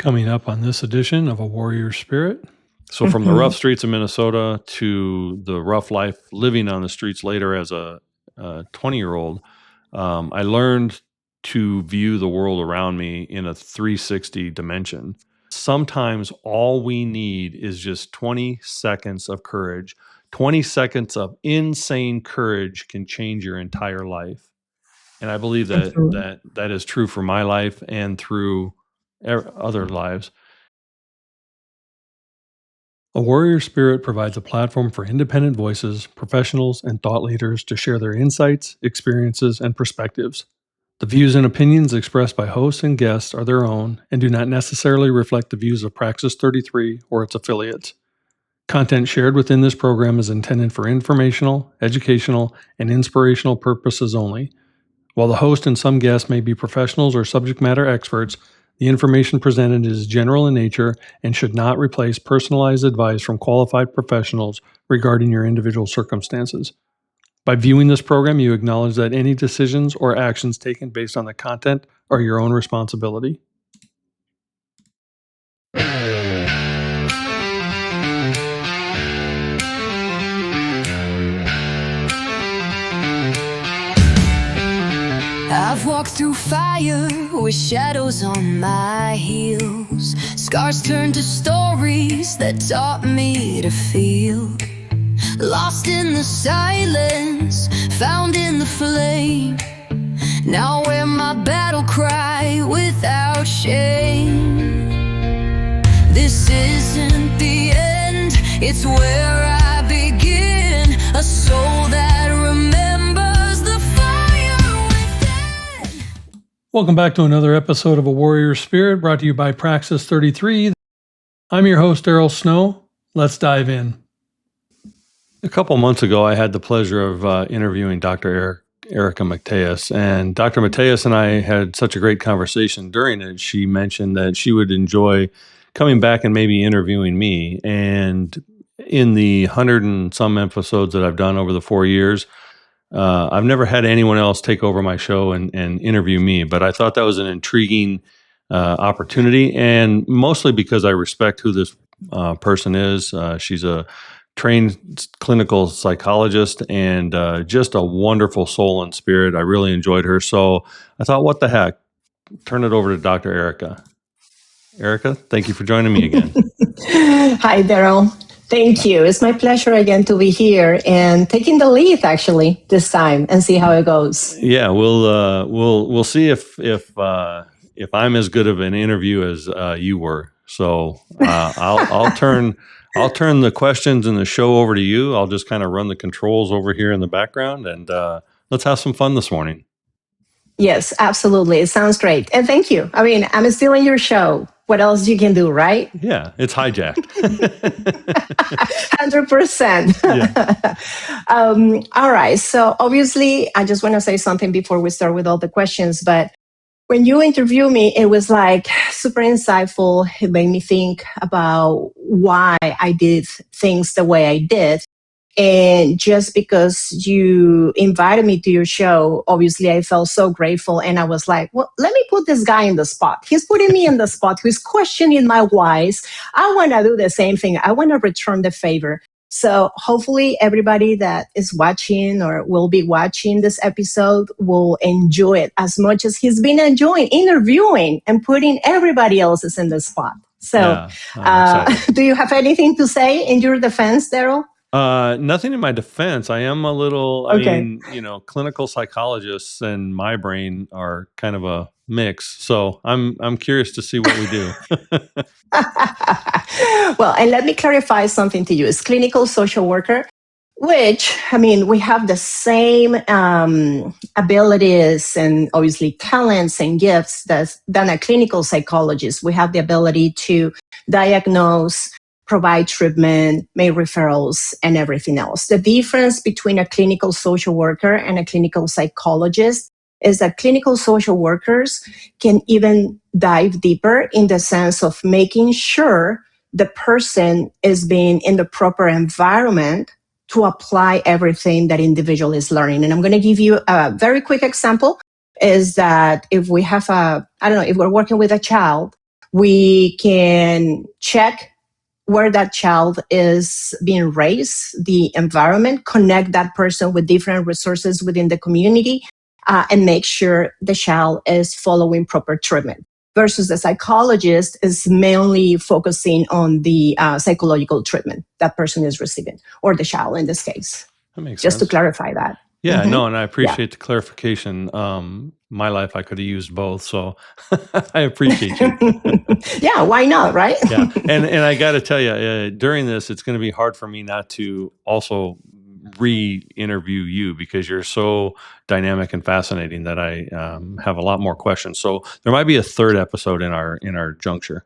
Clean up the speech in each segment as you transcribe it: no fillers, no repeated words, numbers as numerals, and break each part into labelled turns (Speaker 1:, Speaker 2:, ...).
Speaker 1: Coming up on this edition of A Warrior Spirit. So, from the rough streets of Minnesota to the rough life living on the streets later as a 20-year-old, I learned to view the world around me in a 360 dimension. Sometimes all we need is just 20 seconds of courage. 20 seconds of insane courage can change your entire life. And I believe that is true for my life and through other lives. A Warrior Spirit provides a platform for independent voices, professionals, and thought leaders to share their insights, experiences, and perspectives. The views and opinions expressed by hosts and guests are their own and do not necessarily reflect the views of Praxis 33 or its affiliates. Content shared within this program is intended for informational, educational, and inspirational purposes only. While the host and some guests may be professionals or subject matter experts, the information presented is general in nature and should not replace personalized advice from qualified professionals regarding your individual circumstances. By viewing this program, you acknowledge that any decisions or actions taken based on the content are your own responsibility.
Speaker 2: I've walked through fire with shadows on my heels. Scars turned to stories that taught me to feel. Lost in the silence, found in the flame. Now wear my battle cry without shame. This isn't the end, it's where I begin. A soul that remembers the fire within.
Speaker 1: Welcome back to another episode of A Warrior Spirit, brought to you by Praxis 33. I'm your host, Daryl Snow. Let's dive in. A couple months ago, I had the pleasure of interviewing Dr. Erika Mateus, and Dr. Mateus and I had such a great conversation during it. She mentioned that she would enjoy coming back and maybe interviewing me. And in the 100 and some episodes that I've done over the 4 years, I've never had anyone else take over my show and interview me, but I thought that was an intriguing opportunity, and mostly because I respect who this person is. She's a trained clinical psychologist and just a wonderful soul and spirit. I really enjoyed her. So I thought, what the heck? Turn it over to Dr. Erika. Erika, thank you for joining me again.
Speaker 3: Hi, Daryl. Thank you. It's my pleasure again to be here and taking the lead actually this time and see how it goes.
Speaker 1: Yeah, we'll see if I'm as good of an interview as you were. So I'll turn the questions and the show over to you. I'll just kind of run the controls over here in the background, and let's have some fun this morning.
Speaker 3: Yes, absolutely. It sounds great. And thank you. I mean, I'm still in your show. What else you can do, right?
Speaker 1: Yeah, it's hijacked.
Speaker 3: 100%. Yeah. All right. So obviously, I just want to say something before we start with all the questions. But when you interviewed me, it was like super insightful. It made me think about why I did things the way I did. And just because you invited me to your show, obviously I felt so grateful. And I was like, well, let me put this guy in the spot. He's putting me in the spot. He's questioning my whys. I want to do the same thing. I want to return the favor. So hopefully everybody that is watching or will be watching this episode will enjoy it as much as he's been enjoying interviewing and putting everybody else's in the spot. So do you have anything to say in your defense, Daryl?
Speaker 1: Nothing in my defense. I am a little, I mean, clinical psychologists and my brain are kind of a mix. So I'm curious to see what we do.
Speaker 3: Well, and let me clarify something to you. As clinical social worker, which, I mean, we have the same abilities and obviously talents and gifts than a clinical psychologist. We have the ability to diagnose, provide treatment, make referrals, and everything else. The difference between a clinical social worker and a clinical psychologist is that clinical social workers can even dive deeper in the sense of making sure the person is being in the proper environment to apply everything that individual is learning. And I'm going to give you a very quick example is that if we have if we're working with a child, We can check where that child is being raised, the environment, connect that person with different resources within the community, and make sure the child is following proper treatment. Versus the psychologist is mainly focusing on the psychological treatment that person is receiving, or the child in this case.
Speaker 1: That makes
Speaker 3: Just
Speaker 1: sense.
Speaker 3: to clarify that.
Speaker 1: Yeah,
Speaker 3: Mhm.
Speaker 1: no, and I
Speaker 3: Yeah.
Speaker 1: appreciate the clarification. My life, I could have used both, so I appreciate you.
Speaker 3: Yeah, why not, right?
Speaker 1: Yeah, and I got to tell you, during this, it's going to be hard for me not to also re-interview you because you're so dynamic and fascinating that I have a lot more questions. So there might be a third episode in our juncture.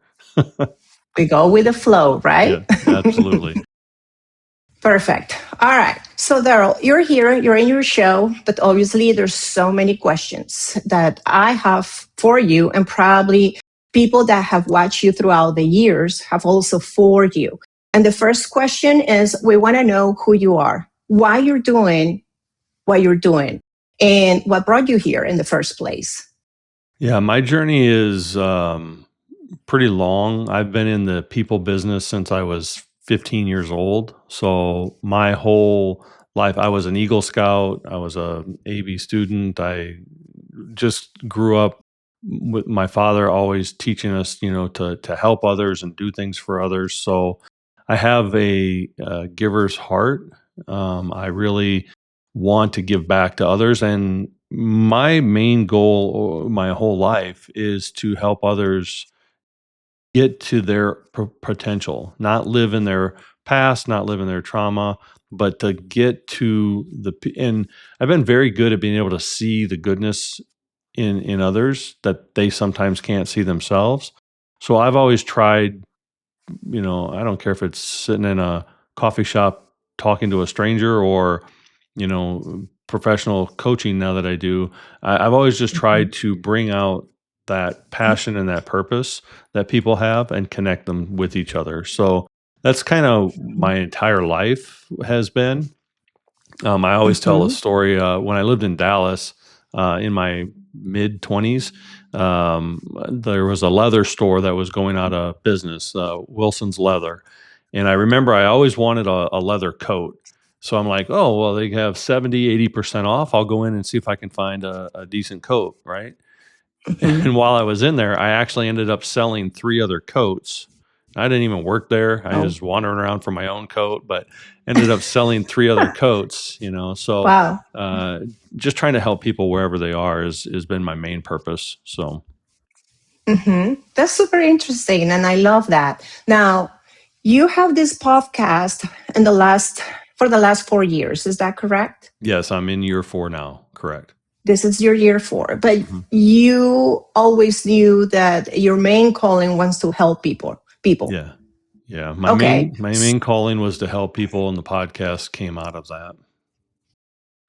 Speaker 3: We go with the flow, right?
Speaker 1: Yeah, absolutely.
Speaker 3: Perfect. All right. So, Daryl, you're here, you're in your show, but obviously there's so many questions that I have for you, and probably people that have watched you throughout the years have also for you. And the first question is, we want to know who you are, why you're doing what you're doing, and what brought you here in the first place.
Speaker 1: Yeah, my journey is pretty long. I've been in the people business since I was 15 years old. So my whole life, I was an Eagle Scout. I was a AB student. I just grew up with my father always teaching us, to help others and do things for others. So I have a, giver's heart. I really want to give back to others, and my main goal my whole life is to help others get to their potential, not live in their past, not live in their trauma, but to get to and I've been very good at being able to see the goodness in others that they sometimes can't see themselves. So I've always tried, I don't care if it's sitting in a coffee shop talking to a stranger or, professional coaching now that I do. I've always just tried to bring out that passion and that purpose that people have and connect them with each other. So that's kind of my entire life has been. I always tell a
Speaker 3: Mhm.
Speaker 1: story when I lived in Dallas in my mid 20s. There was a leather store that was going out of business, Wilson's Leather. And I remember I always wanted a leather coat. So I'm like, oh, well, they have 70, 80% off. I'll go in and see if I can find a decent coat, right?
Speaker 3: Mhm.
Speaker 1: And while I was in there, I actually ended up selling 3 other coats. I didn't even work there. I
Speaker 3: Oh,
Speaker 1: just wandered around for my own coat, but ended up selling 3 other coats, So,
Speaker 3: wow.
Speaker 1: uh, just trying to help people wherever they are has been my main purpose. So,
Speaker 3: That's super interesting, and I love that. Now, you have this podcast for the last 4 years. Is that correct?
Speaker 1: yes, I'm in year 4 now. Correct.
Speaker 3: This is your year 4, but
Speaker 1: Mhm.
Speaker 3: you always knew that your main calling was to help people. People.
Speaker 1: Yeah. Yeah. My
Speaker 3: Okay.
Speaker 1: main my main calling was to help people, and the podcast came out of that.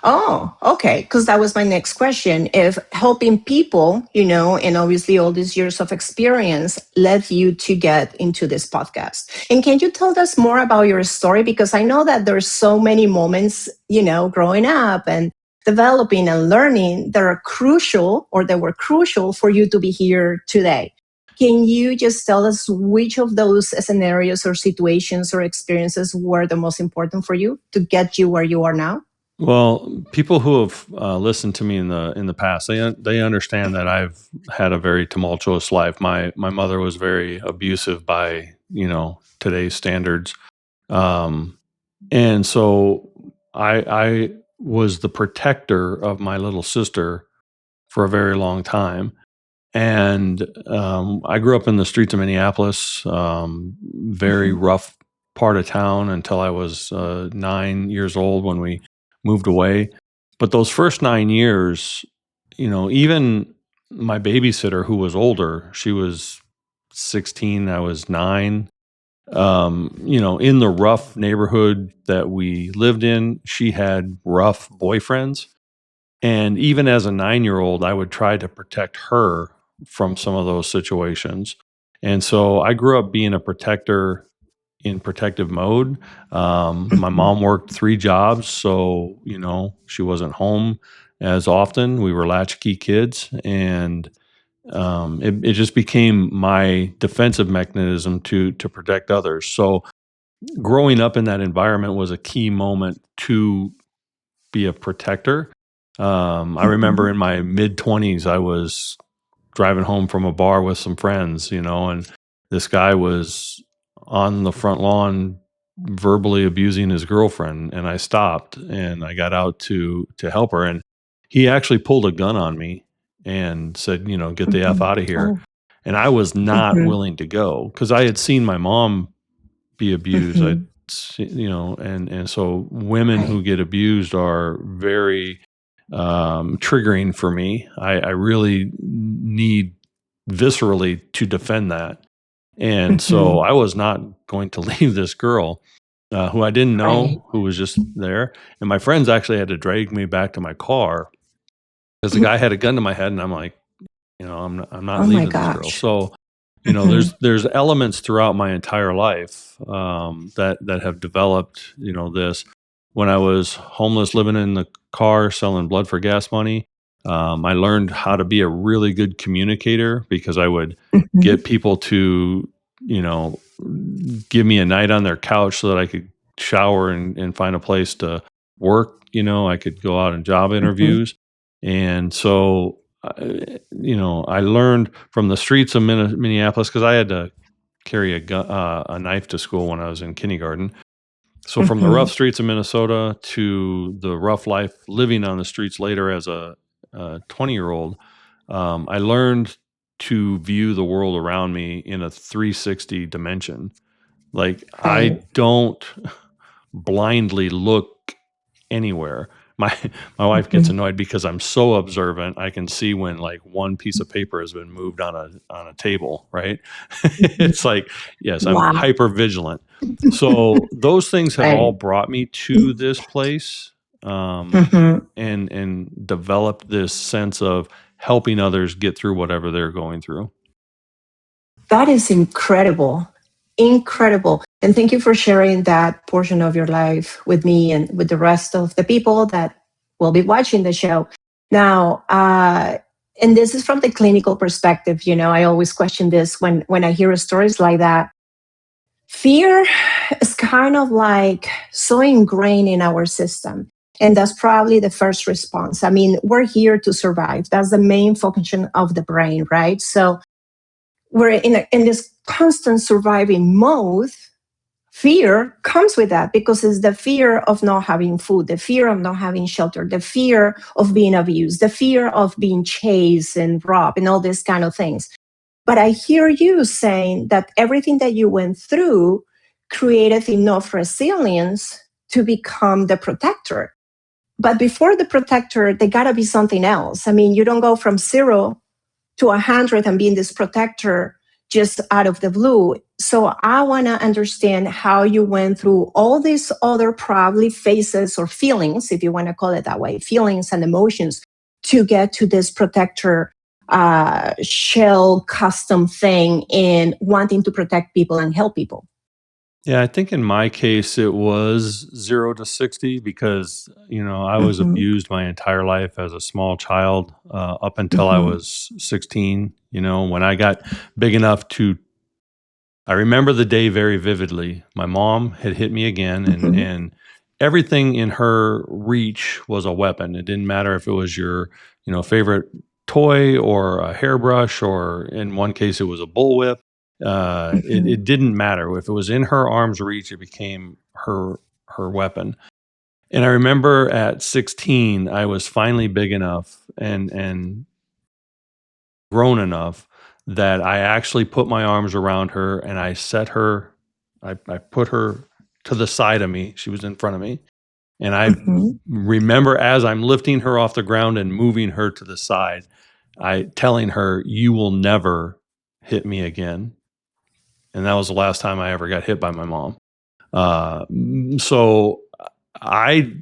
Speaker 3: Oh, okay. Because that was my next question. If helping people, and obviously all these years of experience led you to get into this podcast. And can you tell us more about your story? Because I know that there's so many moments, growing up and developing and learning that are crucial, or that were crucial for you to be here today. Can you just tell us which of those scenarios or situations or experiences were the most important for you to get you where you are now?
Speaker 1: Well, people who have listened to me in the past, they understand that I've had a very tumultuous life. My mother was very abusive by today's standards, um, and so I was the protector of my little sister for a very long time. And I grew up in the streets of Minneapolis, very
Speaker 3: Mhm.
Speaker 1: rough part of town until I was 9 years old when we moved away. But those first 9 years, even my babysitter who was older, she was 16, I was 9. In the rough neighborhood that we lived in, she had rough boyfriends. And even as a 9-year-old, I would try to protect her from some of those situations. And so I grew up being a protector in protective mode. My
Speaker 3: Mhm.
Speaker 1: mom worked 3 jobs, so she wasn't home as often. We were latchkey kids, and it just became my defensive mechanism to protect others. So growing up in that environment was a key moment to be a protector. I remember in my mid-20s, I was driving home from a bar with some friends, and this guy was on the front lawn verbally abusing his girlfriend, and I stopped and I got out to help her, and he actually pulled a gun on me and said, get the F out of here.
Speaker 3: Oh.
Speaker 1: And I was not
Speaker 3: Mhm.
Speaker 1: willing to go because I had seen my mom be abused.
Speaker 3: Mhm.
Speaker 1: And so women who
Speaker 3: Right.
Speaker 1: get abused are very triggering for me. I really need viscerally to defend that. And so
Speaker 3: Mhm.
Speaker 1: I was not going to leave this girl who I didn't
Speaker 3: Right.
Speaker 1: know, who was just there. And my friends actually had to drag me back to my car because the guy had a gun to my head, and I'm like, I'm not
Speaker 3: Oh my
Speaker 1: leaving this girl.
Speaker 3: gosh.
Speaker 1: So,
Speaker 3: Mhm.
Speaker 1: there's elements throughout my entire life that have developed, this. When I was homeless, living in the car, selling blood for gas money, I learned how to be a really good communicator because I would
Speaker 3: Mhm.
Speaker 1: get people to, you know, give me a night on their couch so that I could shower and find a place to work. I could go out in job
Speaker 3: Mhm.
Speaker 1: interviews. And so, I learned from the streets of Minneapolis because I had to carry a knife to school when I was in kindergarten. So from the rough
Speaker 3: Mhm.
Speaker 1: streets of Minnesota to the rough life living on the streets later as a 20-year-old, I learned to view the world around me in a 360 dimension. Like I
Speaker 3: Right.
Speaker 1: don't blindly look anywhere. My my wife gets
Speaker 3: Mhm.
Speaker 1: annoyed because I'm so observant. I can see when like one piece of paper has been moved on a table, right?
Speaker 3: Mhm.
Speaker 1: It's like, yes, I'm
Speaker 3: Wow.
Speaker 1: hyper vigilant. So those things have all
Speaker 3: Right.
Speaker 1: brought me to this place,
Speaker 3: Mhm.
Speaker 1: and developed this sense of helping others get through whatever they're going through.
Speaker 3: That is incredible. Incredible. And thank you for sharing that portion of your life with me and with the rest of the people that will be watching the show. Now, and this is from the clinical perspective. I always question this when I hear stories like that. Fear is kind of like so ingrained in our system. And that's probably the first response. I mean, we're here to survive. That's the main function of the brain, right? So we're in this constant surviving mode. Fear comes with that because it's the fear of not having food, the fear of not having shelter, the fear of being abused, the fear of being chased and robbed, and all these kind of things. But I hear you saying that everything that you went through created enough resilience to become the protector. But before the protector, there got to be something else. I mean, you don't go from 0 to 100 and being this protector just out of the blue. So I want to understand how you went through all these other probably phases or feelings, if you want to call it that way, feelings and emotions to get to this protector shell custom thing in wanting to protect people and help people.
Speaker 1: Yeah, I think in my case it was 0 to 60 because I was
Speaker 3: Mm-hmm.
Speaker 1: abused my entire life as a small child up until I
Speaker 3: Mm-hmm.
Speaker 1: was 16. When I got big enough to, I remember the day very vividly. My mom had hit me again, and
Speaker 3: Mm-hmm.
Speaker 1: and everything in her reach was a weapon. It didn't matter if it was your favorite toy or a hairbrush, or in one case it was a bullwhip.
Speaker 3: Mm-hmm.
Speaker 1: It didn't matter if it was in her arm's reach. It became her weapon. And I remember at 16, I was finally big enough and grown enough that I actually put my arms around her and I set her, I put her to the side of me. She was in front of me. And I
Speaker 3: Mm-hmm.
Speaker 1: remember as I'm lifting her off the ground and moving her to the side, I telling her, "You will never hit me again." And that was the last time I ever got hit by my mom. So I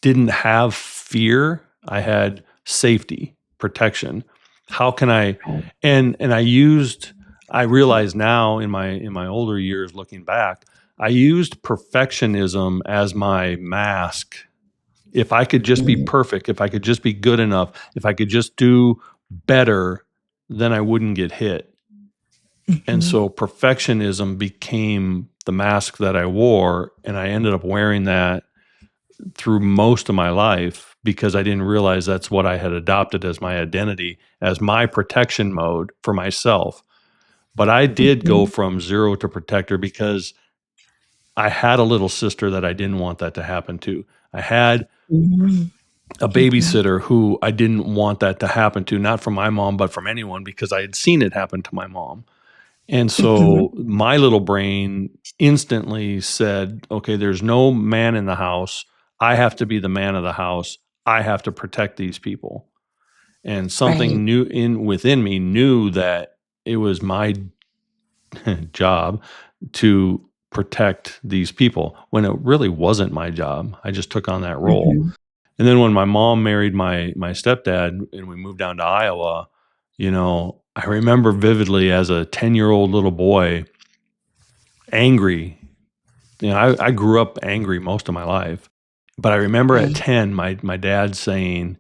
Speaker 1: didn't have fear. I had safety, protection. How can I
Speaker 3: Right.
Speaker 1: and I realize now in my older years looking back, I used perfectionism as my mask. If I could just be
Speaker 3: Mm-hmm.
Speaker 1: perfect, if I could just be good enough, if I could just do better, then I wouldn't get hit. And so perfectionism became the mask that I wore, and I ended up wearing that through most of my life because I didn't realize that's what I had adopted as my identity, as my protection mode for myself. But I did go from zero to protector because I had a little sister that I didn't want that to happen to. I had a babysitter who I didn't want that to happen to, not from my mom, but from anyone, because I had seen it happen to my mom. And so my little brain instantly said, okay, there's no man in the house. I have to be the man of the house. I have to protect these people. And something new within me knew that it was my job to protect these people when it really wasn't my job. I just took on that role. And then when my mom married my stepdad and we moved down to Iowa, I remember vividly as a 10-year-old little boy, angry. I grew up angry most of my life, but I remember at 10, my dad saying,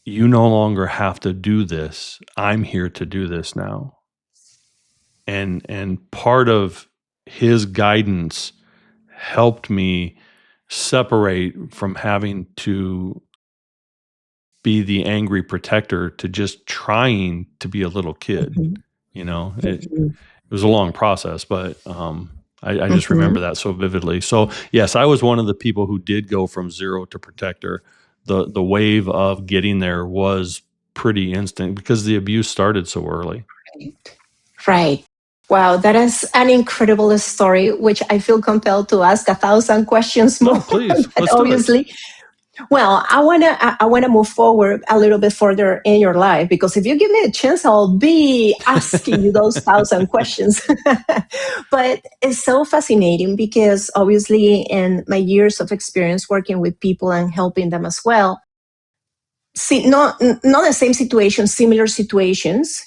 Speaker 1: "You no longer have to do this. I'm here to do this now." And part of his guidance helped me separate from having to be the angry protector to just trying to be a little kid. It was a long process, but I just remember that so vividly. So yes, I was one of the people who did go from zero to protector. The wave of getting there was pretty instant because the abuse started so early.
Speaker 3: Right. Wow, that is an incredible story, which I feel compelled to ask 1,000 questions more.
Speaker 1: No, please,
Speaker 3: But
Speaker 1: let's do it.
Speaker 3: obviously, well, I wanna move forward a little bit further in your life, because if you give me a chance, I'll be asking you those 1,000 questions. But it's so fascinating because obviously, in my years of experience working with people and helping them as well, see, not the same situation, similar situations,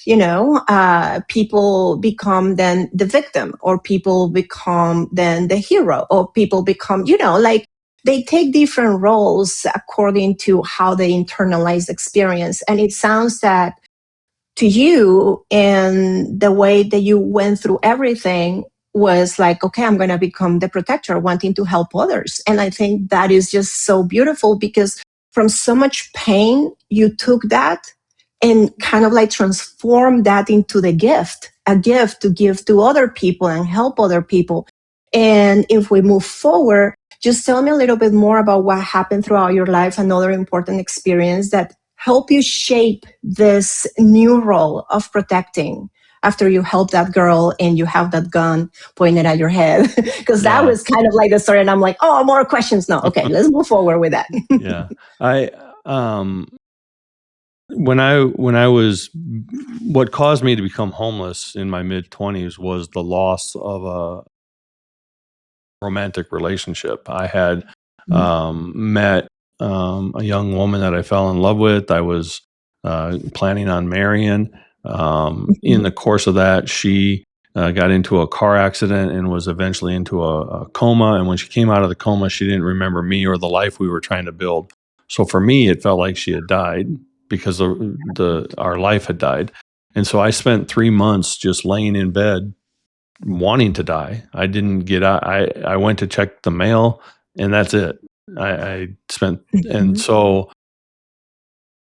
Speaker 3: people become then the victim, or people become then the hero, or people become, like, they take different roles according to how they internalize the experience. And it sounds that to you, and the way that you went through everything was like, okay, I'm going to become the protector, wanting to help others. And I think that is just so beautiful, because from so much pain, you took that and kind of like transformed that into a gift to give to other people and help other people. And if we move forward, just tell me a little bit more about what happened throughout your life, another important experience that help you shape this new role of protecting after you help that girl and you have that gun pointed at your head. Because that was kind of like the story. And I'm like, oh, more questions. No. Okay, let's move forward with that.
Speaker 1: Yeah. When I was, what caused me to become homeless in my mid-20s was the loss of a romantic relationship. I had met a young woman that I fell in love with. I was planning on marrying. In the course of that, she got into a car accident and was eventually into a coma. And when she came out of the coma, she didn't remember me or the life we were trying to build. So for me, it felt like she had died because our life had died. And so I spent 3 months just laying in bed wanting to die. I didn't get out. I went to check the mail, and that's it. I spent, and so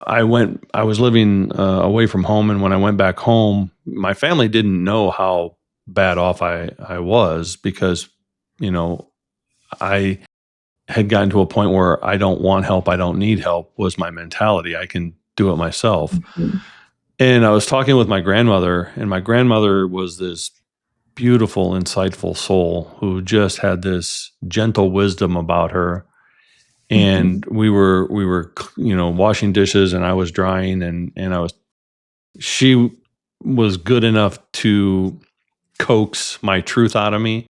Speaker 1: I was living away from home. And when I went back home, my family didn't know how bad off I was, because, I had gotten to a point where I don't want help. I don't need help was my mentality. I can do it myself. And I was talking with my grandmother, and my grandmother was this beautiful, insightful soul who just had this gentle wisdom about her. And we were, washing dishes, and I was drying, and she was good enough to coax my truth out of me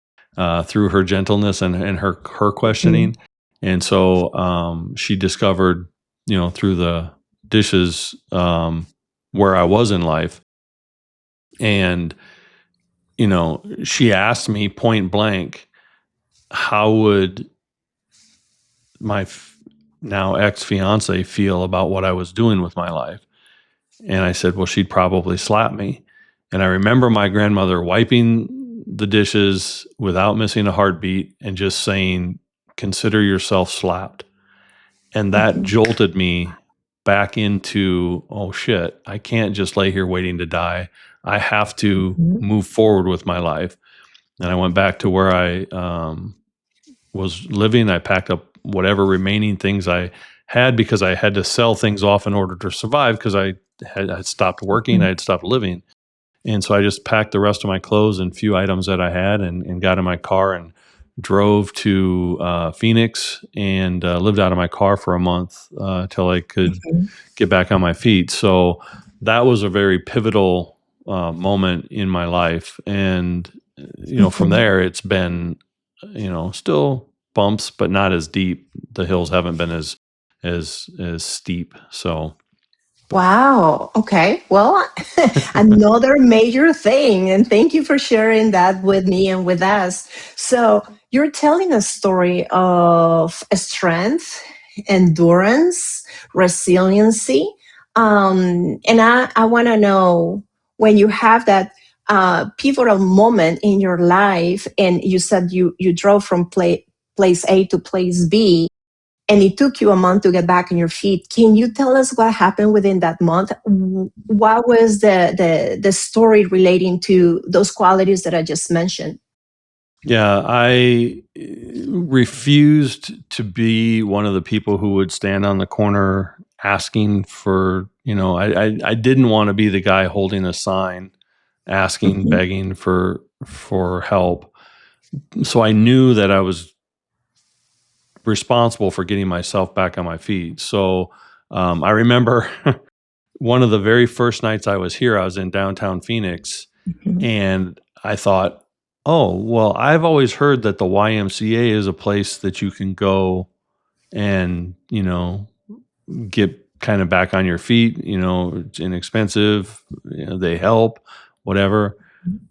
Speaker 1: through her gentleness and her questioning. And so she discovered, through the dishes where I was in life. And she asked me point blank, how would my now ex-fiance feel about what I was doing with my life? And I said, well, she'd probably slap me. And I remember my grandmother wiping the dishes without missing a heartbeat and just saying, consider yourself slapped. And that
Speaker 3: Mhm.
Speaker 1: jolted me back into, oh shit, I can't just lay here waiting to die. I have to
Speaker 3: Mhm.
Speaker 1: move forward with my life. And I went back to where I was living. I packed up whatever remaining things I had because I had to sell things off in order to survive because I'd stopped working. I
Speaker 3: Mhm.
Speaker 1: had stopped living. And so I just packed the rest of my clothes and few items that I had and got in my car and drove to Phoenix and lived out of my car for a month till I could
Speaker 3: Mhm.
Speaker 1: get back on my feet. So that was a very pivotal moment in my life. And, from
Speaker 3: Mhm.
Speaker 1: there, it's been, still bumps, but not as deep. The hills haven't been as steep. So,
Speaker 3: Wow. Okay. Well, another major thing. And thank you for sharing that with me and with us. So, you're telling a story of strength, endurance, resiliency. And I want to know when you have that pivotal moment in your life, and you said you drove from place A to place B, and it took you a month to get back on your feet. Can you tell us what happened within that month? What was the story relating to those qualities that I just mentioned?
Speaker 1: yeah, I refused to be one of the people who would stand on the corner asking for, I didn't want to be the guy holding a sign, asking,
Speaker 3: Mhm.
Speaker 1: begging for help. So I knew that I was responsible for getting myself back on my feet. So I remember one of the very first nights I was here, I was in downtown Phoenix,
Speaker 3: Mhm.
Speaker 1: and I thought, oh, well, I've always heard that the YMCA is a place that you can go and, get kind of back on your feet. It's inexpensive, they help, whatever.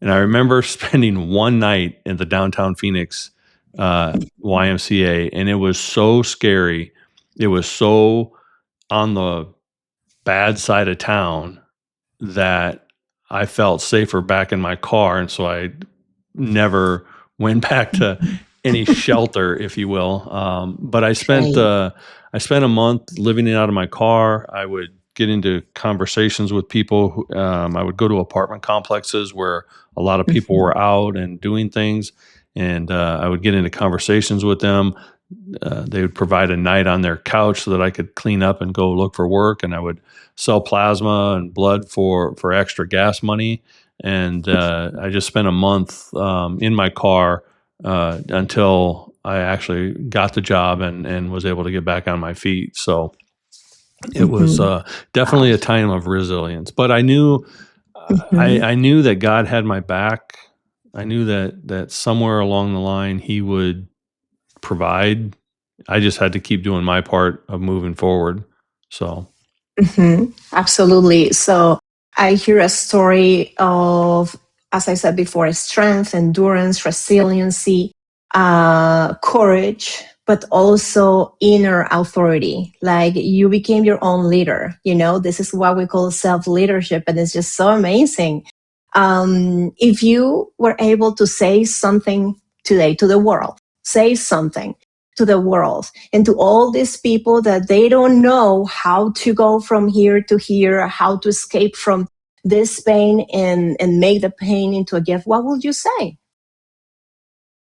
Speaker 1: And I remember spending one night in the downtown Phoenix YMCA, and it was so scary. It was so on the bad side of town that I felt safer back in my car. And so I never went back to any shelter, if you will. But
Speaker 3: Okay.
Speaker 1: I spent a month living it out of my car. I would get into conversations with people. I would go to apartment complexes where a lot of people
Speaker 3: Mhm.
Speaker 1: were out and doing things, and I would get into conversations with them. They would provide a night on their couch so that I could clean up and go look for work, and I would sell plasma and blood for extra gas money. And I just spent a month in my car until I actually got the job and was able to get back on my feet. So it was
Speaker 3: Mhm.
Speaker 1: definitely
Speaker 3: Wow.
Speaker 1: a time of resilience. But I knew
Speaker 3: Mhm.
Speaker 1: I knew that God had my back. I knew that somewhere along the line He would provide. I just had to keep doing my part of moving forward. So
Speaker 3: Absolutely. So I hear a story of, as I said before, strength, endurance, resiliency, courage, but also inner authority. Like you became your own leader. This is what we call self leadership. And it's just so amazing. If you were able to say something today to the world, say something to the world and to all these people that they don't know how to go from here to here, how to escape from this pain and make the pain into a gift, what would you say?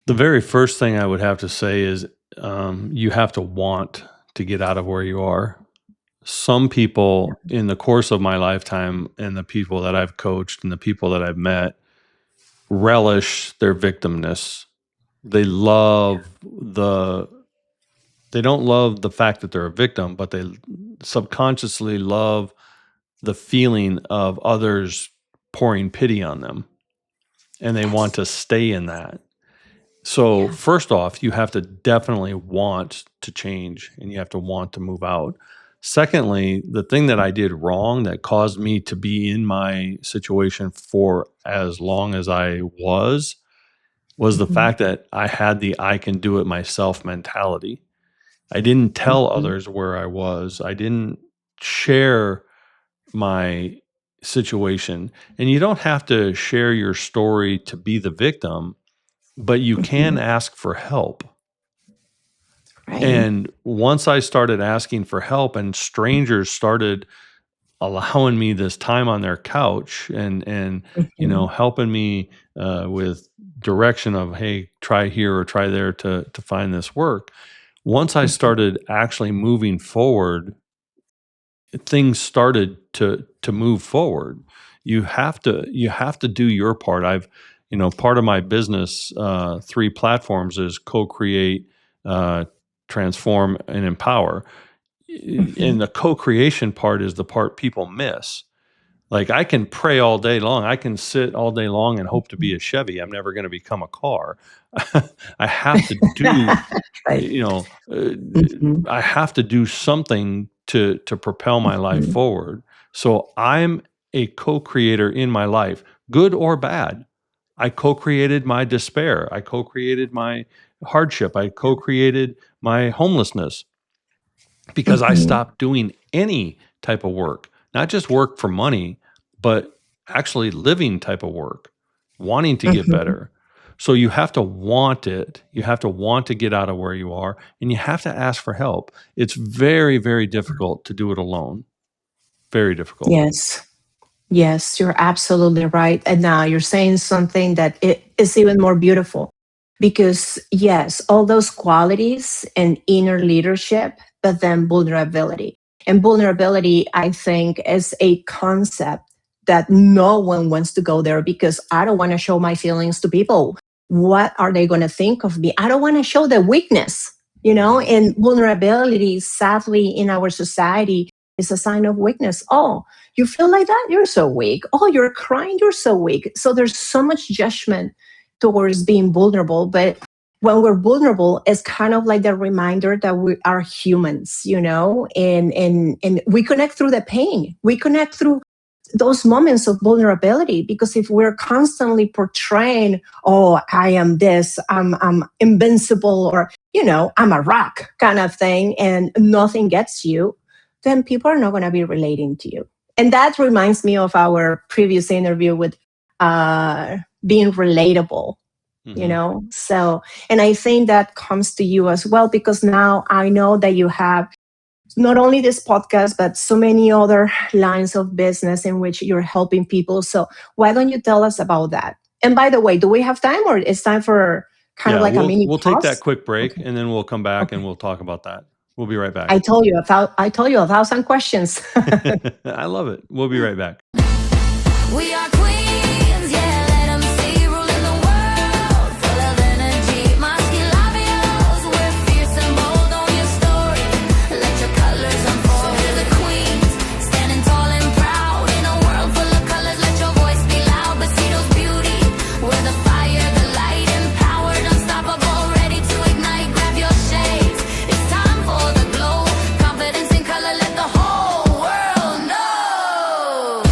Speaker 1: the very first thing I would have to say is you have to want to get out of where you are. Some people in the course of my lifetime and the people that I've coached and the people that I've met relish their victimness. They love they don't love the fact that they're a victim, but they subconsciously love the feeling of others pouring pity on them, and they want
Speaker 3: Yes.
Speaker 1: to stay in that. So,
Speaker 3: Yeah.
Speaker 1: first off, you have to definitely want to change and you have to want to move out. Secondly, the thing that I did wrong that caused me to be in my situation for as long as I was the
Speaker 3: Mhm.
Speaker 1: fact that I had the I can do it myself mentality. I didn't tell
Speaker 3: Mhm.
Speaker 1: others where I was. I didn't share my situation. And you don't have to share your story to be the victim, but you can
Speaker 3: Mhm.
Speaker 1: ask for help.
Speaker 3: Right.
Speaker 1: And once I started asking for help and strangers started allowing me this time on their couch and
Speaker 3: Mhm.
Speaker 1: helping me with direction of, hey, try here or try there to find this work. Once I
Speaker 3: Mhm.
Speaker 1: started actually moving forward, things started to move forward. You have to do your part. Part of my business, 3 platforms, is co-create, uh, transform, and empower.
Speaker 3: Mhm.
Speaker 1: And the co-creation part is the part people miss. Like, I can pray all day long. I can sit all day long and hope to be a Chevy. I'm never going to become a car. I have to do,
Speaker 3: Right.
Speaker 1: you know, uh,
Speaker 3: Mhm.
Speaker 1: I have to do something to propel my life
Speaker 3: Mhm.
Speaker 1: forward. So I'm a co-creator in my life, good or bad. I co-created my despair. I co-created my hardship. I co-created my homelessness because I
Speaker 3: Mhm.
Speaker 1: stopped doing any type of work, not just work for money, but actually living type of work, wanting to get
Speaker 3: Mhm.
Speaker 1: better. So you have to want it. You have to want to get out of where you are, and you have to ask for help. It's very, very difficult to do it alone. Very difficult.
Speaker 3: Yes. Yes, you're absolutely right. And now you're saying something that it is even more beautiful because, yes, all those qualities and inner leadership, but then vulnerability. And vulnerability, I think, is a concept that no one wants to go there because I don't want to show my feelings to people. What are they going to think of me? I don't want to show the weakness,
Speaker 1: Mhm.
Speaker 3: and vulnerability, sadly, in our society is a sign of weakness. Oh, you feel like that? You're so weak. Oh, you're crying? You're so weak. So there's so much judgment towards being vulnerable. But when we're vulnerable, it's kind of like the reminder that we are humans, and we connect through the pain. We connect through those moments of vulnerability because if we're constantly portraying, oh, I am this, I'm invincible, or I'm a rock kind of thing, and nothing gets you, then people are not going to be relating to you. And that reminds me of our previous interview with being relatable,
Speaker 1: Mhm.
Speaker 3: so, and I think that comes to you as well because now I know that you have not only this podcast, but so many other lines of business in which you're helping people. So why don't you tell us about that? And by the way, do we have time or it's time for kind of
Speaker 1: Yeah,
Speaker 3: like a
Speaker 1: we'll
Speaker 3: mini
Speaker 1: we'll take that
Speaker 3: pause?
Speaker 1: quick break
Speaker 3: Okay.
Speaker 1: and then we'll come back and
Speaker 3: Okay.
Speaker 1: we'll talk about that. We'll be right back.
Speaker 3: I told you 1,000 questions.
Speaker 1: I love it. We'll be right back.
Speaker 2: We are queens, yeah, let 'em see, ruling the world, full of energy, masculine labios, we're fierce and bold on your story, let your colors unfold. So we're the queens, standing tall and proud, in a world full of colors, let your voice be loud, but see those beauty, we're the fire, the light, empowered, unstoppable, ready to ignite, grab your shades, it's time for the glow, confidence in color, let the whole world know.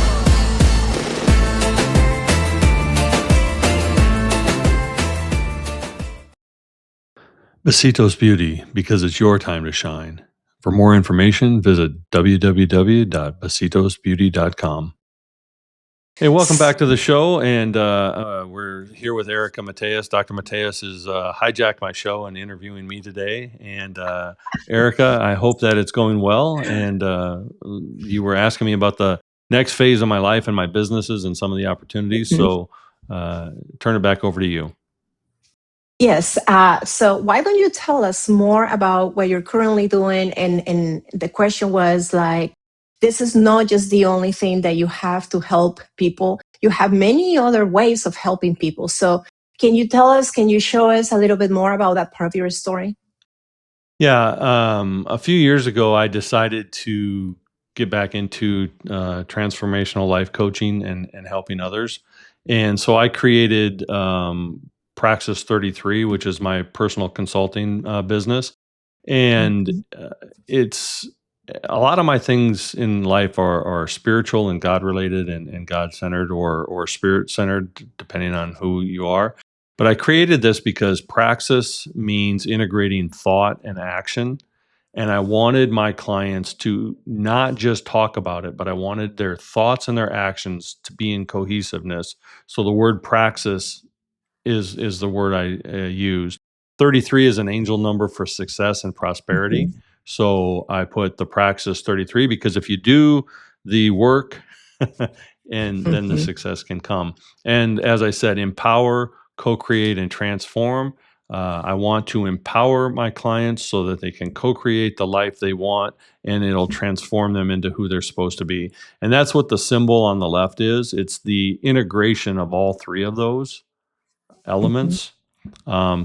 Speaker 1: Besitos Beauty, because it's your time to shine. For more information, visit www.besitosbeauty.com. Hey, welcome back to the show. And we're here with Erika Mateus. Dr. Mateus has hijacked my show and interviewing me today. And Erika, I hope that it's going well. And you were asking me about the next phase of my life and my businesses and some of the opportunities. So turn it back over to you.
Speaker 3: Yes. So why don't you tell us more about what you're currently doing? And the question was like, this is not just the only thing that you have to help people. You have many other ways of helping people. So can you show us a little bit more about that part of your story?
Speaker 1: Yeah, a few years ago, I decided to get back into transformational life coaching and helping others. And so I created Praxis 33, which is my personal consulting business. And
Speaker 3: Mhm.
Speaker 1: it's a lot of my things in life are spiritual and God related and God centered or spirit centered, depending on who you are. But I created this because praxis means integrating thought and action. And I wanted my clients to not just talk about it, but I wanted their thoughts and their actions to be in cohesiveness. So the word praxis is the word I used. 33 is an angel number for success and prosperity.
Speaker 3: Mhm.
Speaker 1: So I put the praxis 33 because if you do the work, and then the
Speaker 3: Mhm.
Speaker 1: success can come. And as I said, empower, co-create, and transform. I want to empower my clients so that they can co-create the life they want, and it'll transform them into who they're supposed to be. And that's what the symbol on the left is. It's the integration of all three of those
Speaker 3: Mhm.
Speaker 1: elements.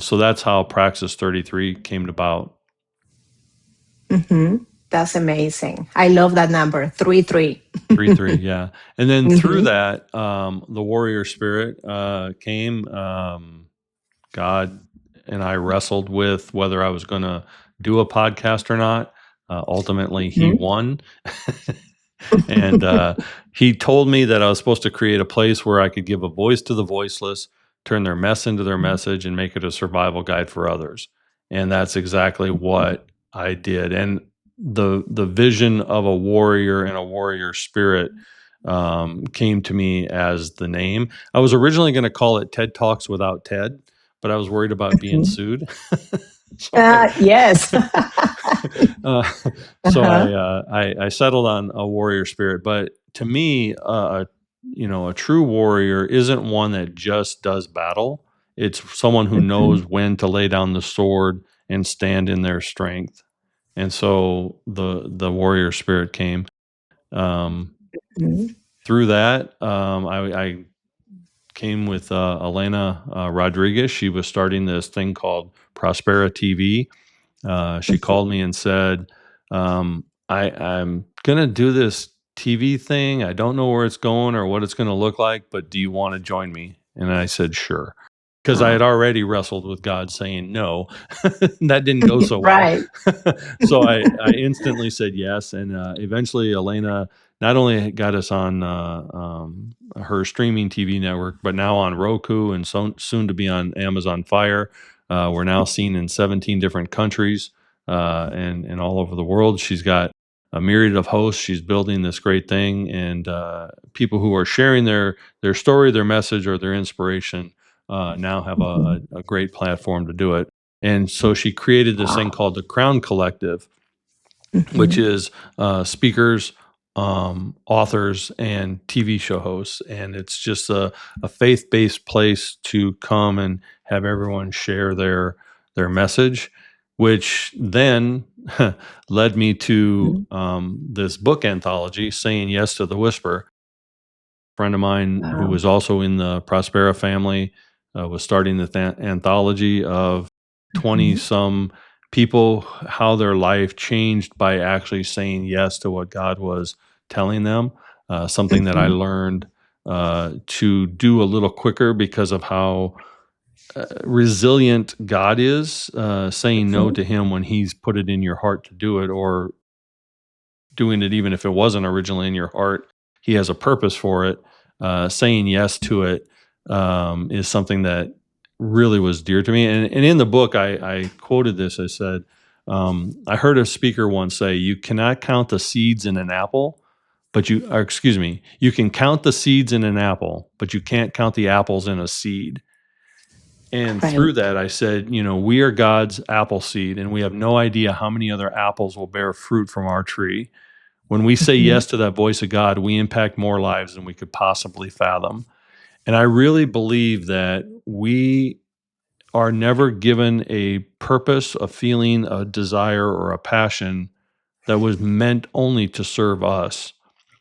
Speaker 1: So that's how Praxis 33 came about.
Speaker 3: Mhm. That's amazing. I love that number, 3-3.
Speaker 1: 3-3, yeah. And then through
Speaker 3: Mhm.
Speaker 1: that, the warrior spirit came. God and I wrestled with whether I was going to do a podcast or not. Ultimately, he
Speaker 3: Mhm.
Speaker 1: won. And he told me that I was supposed to create a place where I could give a voice to the voiceless, turn their mess into their message, and make it a survival guide for others. And that's exactly what I did. And the vision of a warrior and a warrior spirit came to me as the name. I was originally going to call it TED Talks without Ted, but I was worried about being
Speaker 3: Mhm.
Speaker 1: sued. so I,
Speaker 3: Yes.
Speaker 1: uh, so
Speaker 3: Uh-huh.
Speaker 1: I settled on a warrior spirit. But to me, a true warrior isn't one that just does battle. It's someone who knows
Speaker 3: Mhm.
Speaker 1: when to lay down the sword and stand in their strength. And so the warrior spirit came. Um,
Speaker 3: Mhm.
Speaker 1: Through that, I came with Elena Rodriguez. She was starting this thing called Prospera TV. She called me and said, I'm going to do this TV thing. I don't know where it's going or what it's going to look like, but do you want to join me? And I said, sure. Because I had
Speaker 3: Wow.
Speaker 1: already wrestled with God saying no. That didn't go so well.
Speaker 3: Right.
Speaker 1: So I instantly said yes. And eventually, Elena not only got us on her streaming TV network, but now on Roku and soon to be on Amazon Fire. We're now seen in 17 different countries and all over the world. She's got a myriad of hosts. She's building this great thing, and people who are sharing their story, their message, or their inspiration now have
Speaker 3: Mhm.
Speaker 1: a great platform to do it. And so she created this thing
Speaker 3: Wow.
Speaker 1: called the Crown Collective, which
Speaker 3: Mhm.
Speaker 1: is speakers, authors, and TV show hosts. And it's just a faith based place to come and have everyone share their message, which then led me to
Speaker 3: Mhm.
Speaker 1: this book anthology, Saying Yes to the Whisper. Friend of mine who
Speaker 3: Wow.
Speaker 1: was also in the Prospera family was starting the anthology of 20
Speaker 3: Mhm.
Speaker 1: some people, how their life changed by actually saying yes to what God was telling them. Something that I
Speaker 3: Mhm.
Speaker 1: learned to do a little quicker because of how resilient God is, saying no
Speaker 3: Mhm.
Speaker 1: to Him when He's put it in your heart to do it, or doing it even if it wasn't originally in your heart. He has a purpose for it. Saying yes to it is something that really was dear to me. And in the book, I quoted this. I said, I heard a speaker once say, "You cannot count the seeds in an apple, or excuse me, you can count the seeds in an apple, but you can't count the apples in a seed." And
Speaker 3: Right.
Speaker 1: through that, I said, we are God's apple seed, and we have no idea how many other apples will bear fruit from our tree. When we say
Speaker 3: Mhm.
Speaker 1: yes to that voice of God, we impact more lives than we could possibly fathom. And I really believe that we are never given a purpose, a feeling, a desire, or a passion that was meant only to serve us.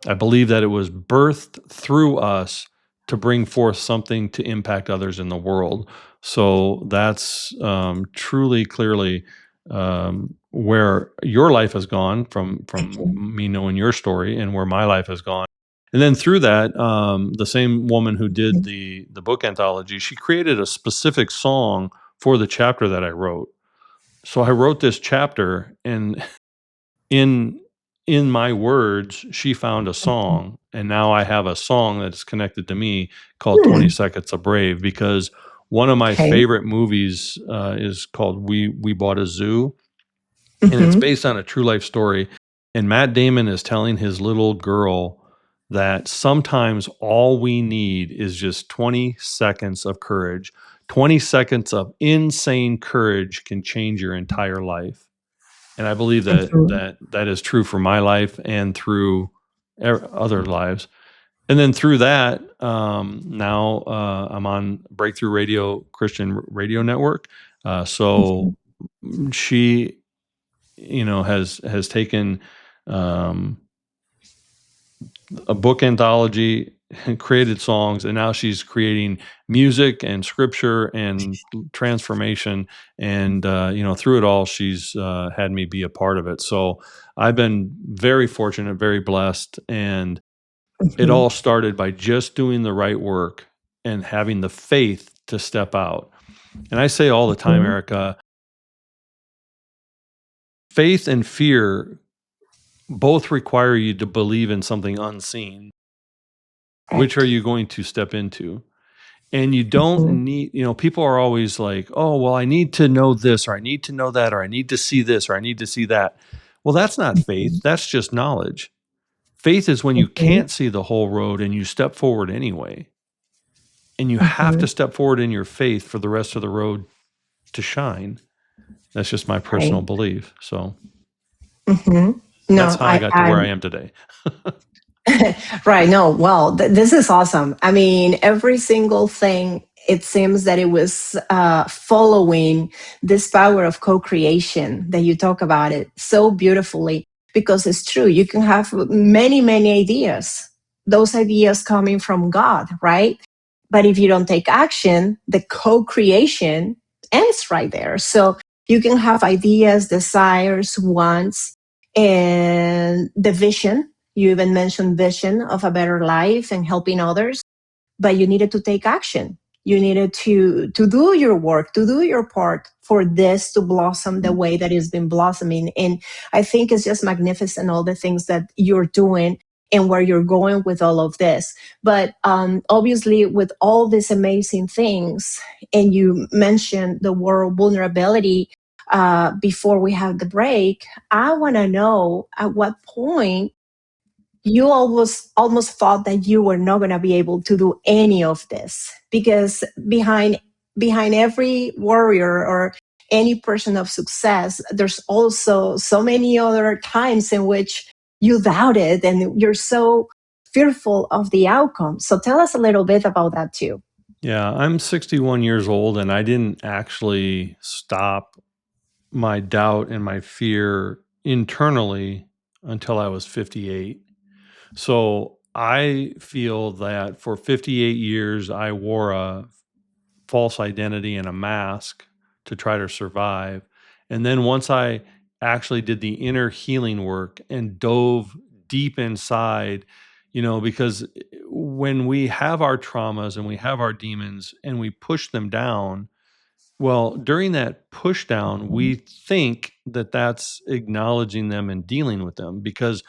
Speaker 1: I believe that it was birthed through us to bring forth something to impact others in the world. So that's truly, clearly where your life has gone from
Speaker 3: Mhm.
Speaker 1: me knowing your story, and where my life has gone. And then through that, the same woman who did
Speaker 3: Mhm.
Speaker 1: the book anthology, she created a specific song for the chapter that I wrote. So I wrote this chapter, and in in my words, she found a song, and now I have a song that's connected to me called
Speaker 3: Hmm.
Speaker 1: 20 Seconds of Brave, because one of my
Speaker 3: Okay.
Speaker 1: favorite movies is called We Bought a Zoo. and it's
Speaker 3: Mm-hmm.
Speaker 1: based on a true life story. And Matt Damon is telling his little girl that sometimes all we need is just 20 seconds of courage. 20 seconds of insane courage can change your entire life. And I believe that
Speaker 3: Mm-hmm.
Speaker 1: that is true for my life and through other lives. And then through that, now I'm on Breakthrough Radio Christian Radio Network. So she, has taken um, a book anthology and created songs, and now she's creating music and scripture and transformation. And through it all, she's had me be a part of it. So I've been very fortunate, very blessed, and it
Speaker 3: Mm-hmm.
Speaker 1: all started by just doing the right work and having the faith to step out. And I say all the time,
Speaker 3: Mm-hmm.
Speaker 1: Erika, faith and fear both require you to believe in something unseen. Which are
Speaker 3: Right.
Speaker 1: you going to step into? And you don't
Speaker 3: Mm-hmm.
Speaker 1: need, people are always like, oh, well, I need to know this, or I need to know that, or I need to see this, or I need to see that. Well, that's not faith. That's just knowledge. Faith is when you
Speaker 3: Mm-hmm.
Speaker 1: can't see the whole road and you step forward anyway. And you have
Speaker 3: Mm-hmm.
Speaker 1: to step forward in your faith for the rest of the road to shine. That's just my personal
Speaker 3: Right.
Speaker 1: belief. So
Speaker 3: Mm-hmm.
Speaker 1: that's
Speaker 3: No,
Speaker 1: how I got to
Speaker 3: I
Speaker 1: where I am today.
Speaker 3: right. No, well, this is awesome. I mean, every single thing, it seems that it was following this power of co creation that you talk about it so beautifully, because it's true. You can have many, many ideas, those ideas coming from God, right? But if you don't take action, the co creation ends right there. So you can have ideas, desires, wants, and the vision. You even mentioned vision of a better life and helping others, but you needed to take action. You needed to do your work, to do your part for this to blossom the way that it's been blossoming. And I think it's just magnificent, all the things that you're doing and where you're going with all of this. But obviously, with all these amazing things, and you mentioned the word vulnerability before we have the break, I want to know at what point you almost thought that you were not going to be able to do any of this, because behind every warrior or any person of success, there's also so many other times in which you doubted and you're so fearful of the outcome. So tell us a little bit about that too.
Speaker 1: Yeah, I'm 61 years old, and I didn't actually stop my doubt and my fear internally until I was 58. So I feel that for 58 years, I wore a false identity and a mask to try to survive. And then once I actually did the inner healing work and dove deep inside, because when we have our traumas and we have our demons and we push them down, well, during that push down, we think that that's acknowledging them and dealing with them because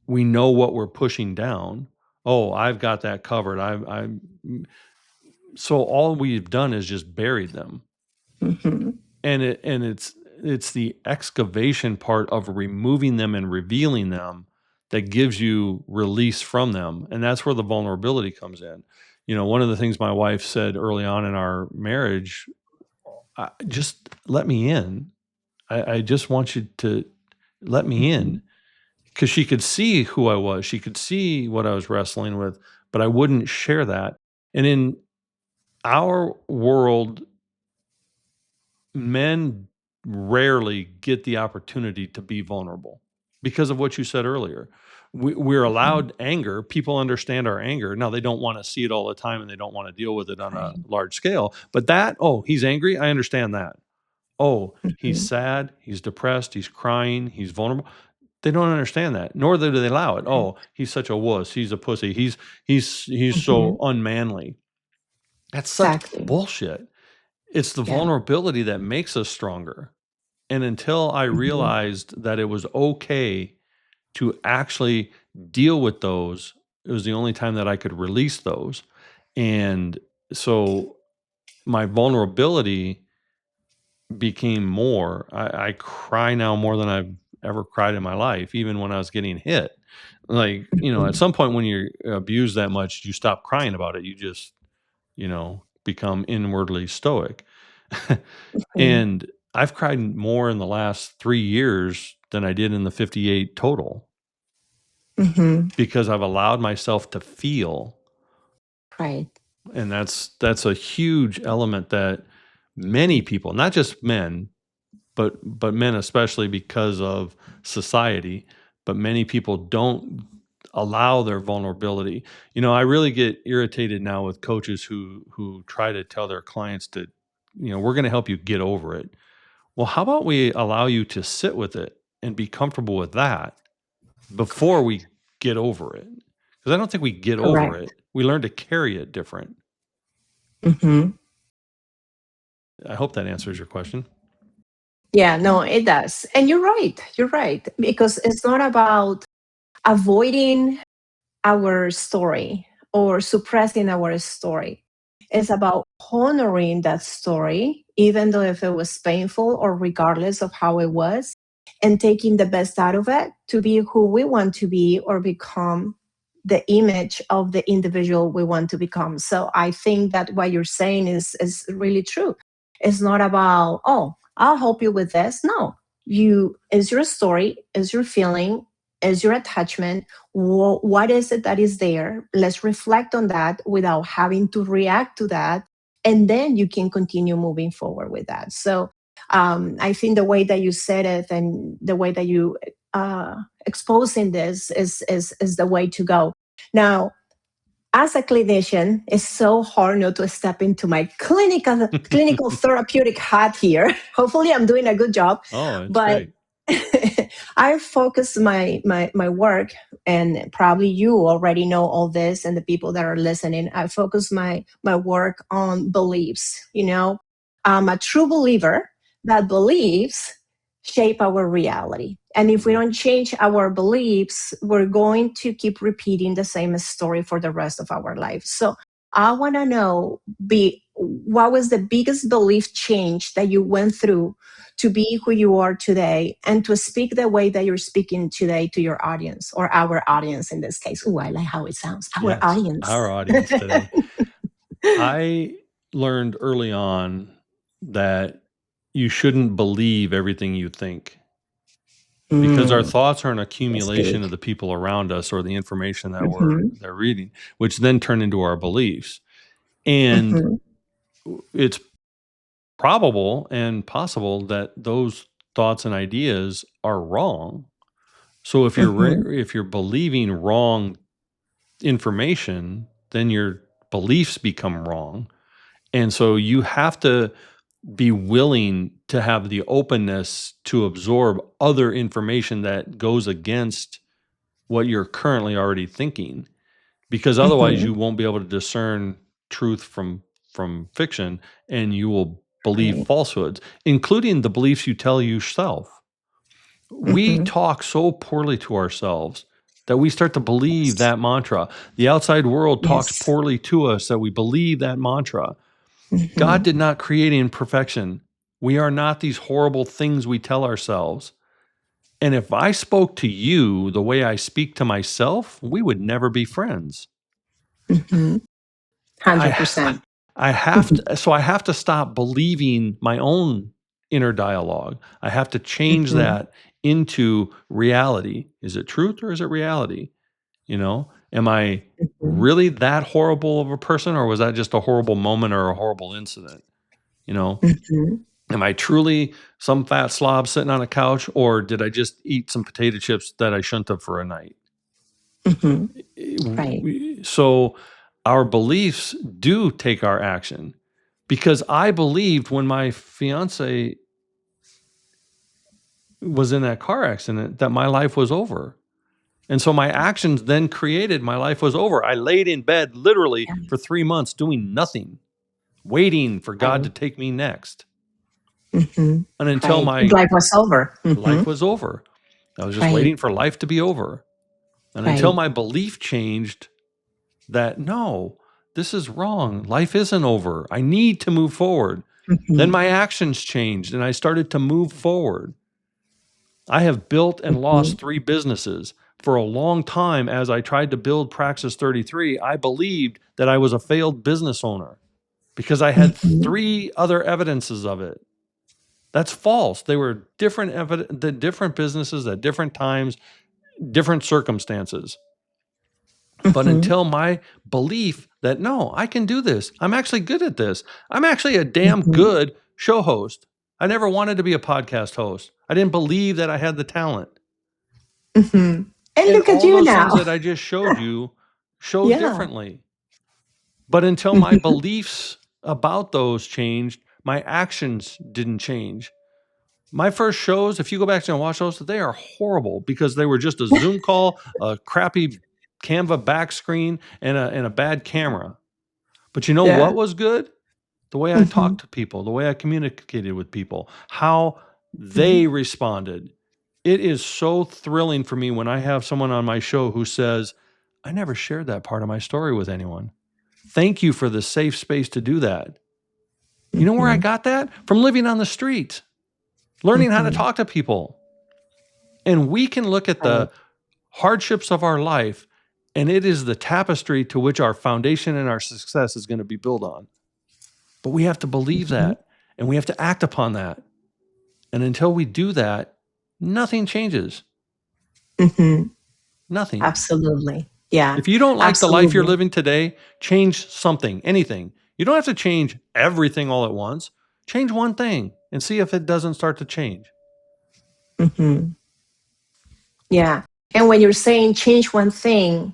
Speaker 1: we know what we're pushing down. Oh, I've got that covered. So all we've done is just buried them.
Speaker 3: Mm-hmm.
Speaker 1: And it's the excavation part of removing them and revealing them that gives you release from them. And that's where the vulnerability comes in. One of the things my wife said early on in our marriage, just let me in. I just want you to let me
Speaker 3: Mm-hmm.
Speaker 1: in, because she could see who I was. She could see what I was wrestling with, but I wouldn't share that. And in our world, men rarely get the opportunity to be vulnerable because of what you said earlier. We're allowed anger. People understand our anger. Now, they don't want to see it all the time and they don't want to deal with it on a
Speaker 3: Right.
Speaker 1: large scale. But oh, he's angry. I understand that. Oh, he's
Speaker 3: Mm-hmm.
Speaker 1: sad. He's depressed. He's crying. He's vulnerable. They don't understand that, nor do they allow it.
Speaker 3: Right.
Speaker 1: Oh, he's such a wuss. He's a pussy. He's
Speaker 3: Mm-hmm.
Speaker 1: so unmanly. That's such
Speaker 3: Exactly.
Speaker 1: bullshit. It's the
Speaker 3: Yeah.
Speaker 1: vulnerability that makes us stronger. And until I
Speaker 3: Mm-hmm.
Speaker 1: realized that it was okay to actually deal with those, it was the only time that I could release those. And so my vulnerability became more. I cry now more than I've ever cried in my life, even when I was getting hit. Like, at some point when you're abused that much, you stop crying about it. You just, become inwardly stoic.
Speaker 3: Mhm.
Speaker 1: And I've cried more in the last 3 years than I did in the 58 total
Speaker 3: Mhm.
Speaker 1: because I've allowed myself to feel.
Speaker 3: Right.
Speaker 1: And that's a huge element that many people, not just men, but men especially because of society, but many people don't allow their vulnerability. I really get irritated now with coaches who try to tell their clients to, we're going to help you get over it. Well, how about we allow you to sit with it and be comfortable with that before
Speaker 3: Correct.
Speaker 1: we get over it? Because I don't think we get over
Speaker 3: Correct.
Speaker 1: it. We learn to carry it different.
Speaker 3: Mhm.
Speaker 1: I hope that answers your question.
Speaker 3: Yeah, no, it does. And you're right. You're right. Because it's not about avoiding our story or suppressing our story. It's about honoring that story, even though if it was painful or regardless of how it was, and taking the best out of it to be who we want to be or become the image of the individual we want to become. So I think that what you're saying is really true. It's not about, oh, I'll help you with this. No, you is your story, is your feeling, is your attachment. What is it that is there? Let's reflect on that without having to react to that. And then you can continue moving forward with that. So I think the way that you said it and the way that you exposing this is the way to go. Now, as a clinician, it's so hard not to step into my clinical therapeutic hat here. Hopefully, I'm doing a good job,
Speaker 1: Oh, it's
Speaker 3: but
Speaker 1: great.
Speaker 3: I focus my work, and probably you already know all this, and the people that are listening. I focus my work on beliefs. I'm a true believer that beliefs shape our reality. And if we
Speaker 1: Mhm.
Speaker 3: don't change our beliefs, we're going to keep repeating the same story for the rest of our life. So I want to know what was the biggest belief change that you went through to be who you are today and to speak the way that you're speaking today to your audience or our audience in this case. Oh, I like how it sounds. Our
Speaker 1: Yes,
Speaker 3: audience.
Speaker 1: our audience today. I learned early on that you shouldn't believe everything you think because our
Speaker 3: Mm,
Speaker 1: thoughts are an
Speaker 3: that's big.
Speaker 1: accumulation of the people around us or the information that
Speaker 3: Hmm.
Speaker 1: they're reading, which then turn into our beliefs. And
Speaker 3: Hmm.
Speaker 1: it's probable and possible that those thoughts and ideas are wrong. So
Speaker 3: Hmm.
Speaker 1: if you're believing wrong information, then your beliefs become wrong. And so you have to be willing to have the openness to absorb other information that goes against what you're currently already thinking, because otherwise
Speaker 3: Hmm.
Speaker 1: you won't be able to discern truth from fiction, and you will believe
Speaker 3: Right.
Speaker 1: falsehoods, including the beliefs you tell yourself. We
Speaker 3: Hmm.
Speaker 1: talk so poorly to ourselves that we start to believe
Speaker 3: Yes.
Speaker 1: that mantra. The outside world talks
Speaker 3: Yes.
Speaker 1: poorly to us that we believe that mantra. God
Speaker 3: Hmm.
Speaker 1: did not create imperfection. We are not these horrible things we tell ourselves. And if I spoke to you the way I speak to myself, we would never be friends.
Speaker 3: Hmm.
Speaker 1: I
Speaker 3: 100%.
Speaker 1: I have to, so I have to stop believing my own inner dialogue. I have to change
Speaker 3: Hmm.
Speaker 1: that into reality. Is it truth or is it reality? Am I
Speaker 3: Hmm.
Speaker 1: really that horrible of a person, or was that just a horrible moment or a horrible incident? You know,
Speaker 3: Hmm.
Speaker 1: Am I truly some fat slob sitting on a couch, or did I just eat some potato chips that I shouldn't have for a night?
Speaker 3: Hmm. Right.
Speaker 1: So our beliefs do take our action, because I believed when my fiance was in that car accident that my life was over. And so my actions then created my life was over. I laid in bed literally
Speaker 3: Yeah.
Speaker 1: for 3 months doing nothing, waiting for God to
Speaker 3: Right.
Speaker 1: take me next.
Speaker 3: Hmm.
Speaker 1: And until
Speaker 3: Right.
Speaker 1: my
Speaker 3: Life was over. Hmm.
Speaker 1: life was over, I was just
Speaker 3: Right.
Speaker 1: waiting for life to be over. And until
Speaker 3: Right.
Speaker 1: my belief changed that no, this is wrong. Life isn't over. I need to move forward. Then my actions changed and I started to move forward. I have built and lost 3 businesses. For a long time, as I tried to build Praxis 33, I believed that I was a failed business owner because I had 3 other evidences of it. That's false. They were different businesses at different times, different circumstances. But until my belief that, no, I can do this. I'm actually good at this. I'm actually a damn good show host. I never wanted to be a podcast host. I didn't believe that I had the talent.
Speaker 3: And
Speaker 1: And
Speaker 3: look at
Speaker 1: all
Speaker 3: you
Speaker 1: those
Speaker 3: now.
Speaker 1: things that I just showed you showed
Speaker 3: Yeah.
Speaker 1: differently. But until my beliefs about those changed, my actions didn't change. My first shows, if you go back and watch those, they are horrible because they were just a Zoom call, a crappy Canva back screen, and a bad camera. But you know
Speaker 3: Yeah.
Speaker 1: what was good? The way I talked to people, the way I communicated with people, how they responded. It is so thrilling for me when I have someone on my show who says, I never shared that part of my story with anyone. Thank you for the safe space to do that. You know where I got that? From living on the street, learning how to talk to people. And we can look at the hardships of our life, and it is the tapestry to which our foundation and our success is going to be built on. But we have to believe that, and we have to act upon that. And until we do that, nothing changes. Nothing.
Speaker 3: Absolutely. Yeah.
Speaker 1: If you don't like the life you're
Speaker 3: Absolutely.
Speaker 1: living today, change something, anything. You don't have to change everything all at once. Change one thing and see if it doesn't start to change.
Speaker 3: Yeah. And when you're saying change one thing,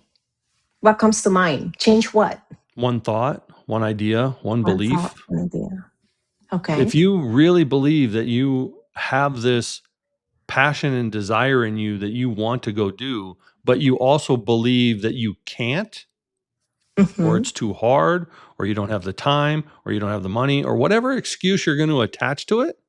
Speaker 3: what comes to mind? Change what?
Speaker 1: One thought, one idea, one
Speaker 3: One
Speaker 1: belief.
Speaker 3: thought, one idea. Okay.
Speaker 1: If you really believe that you have this passion and desire in you that you want to go do, but you also believe that you can't, or it's too hard, or you don't have the time, or you don't have the money, or whatever excuse you're going to attach to it,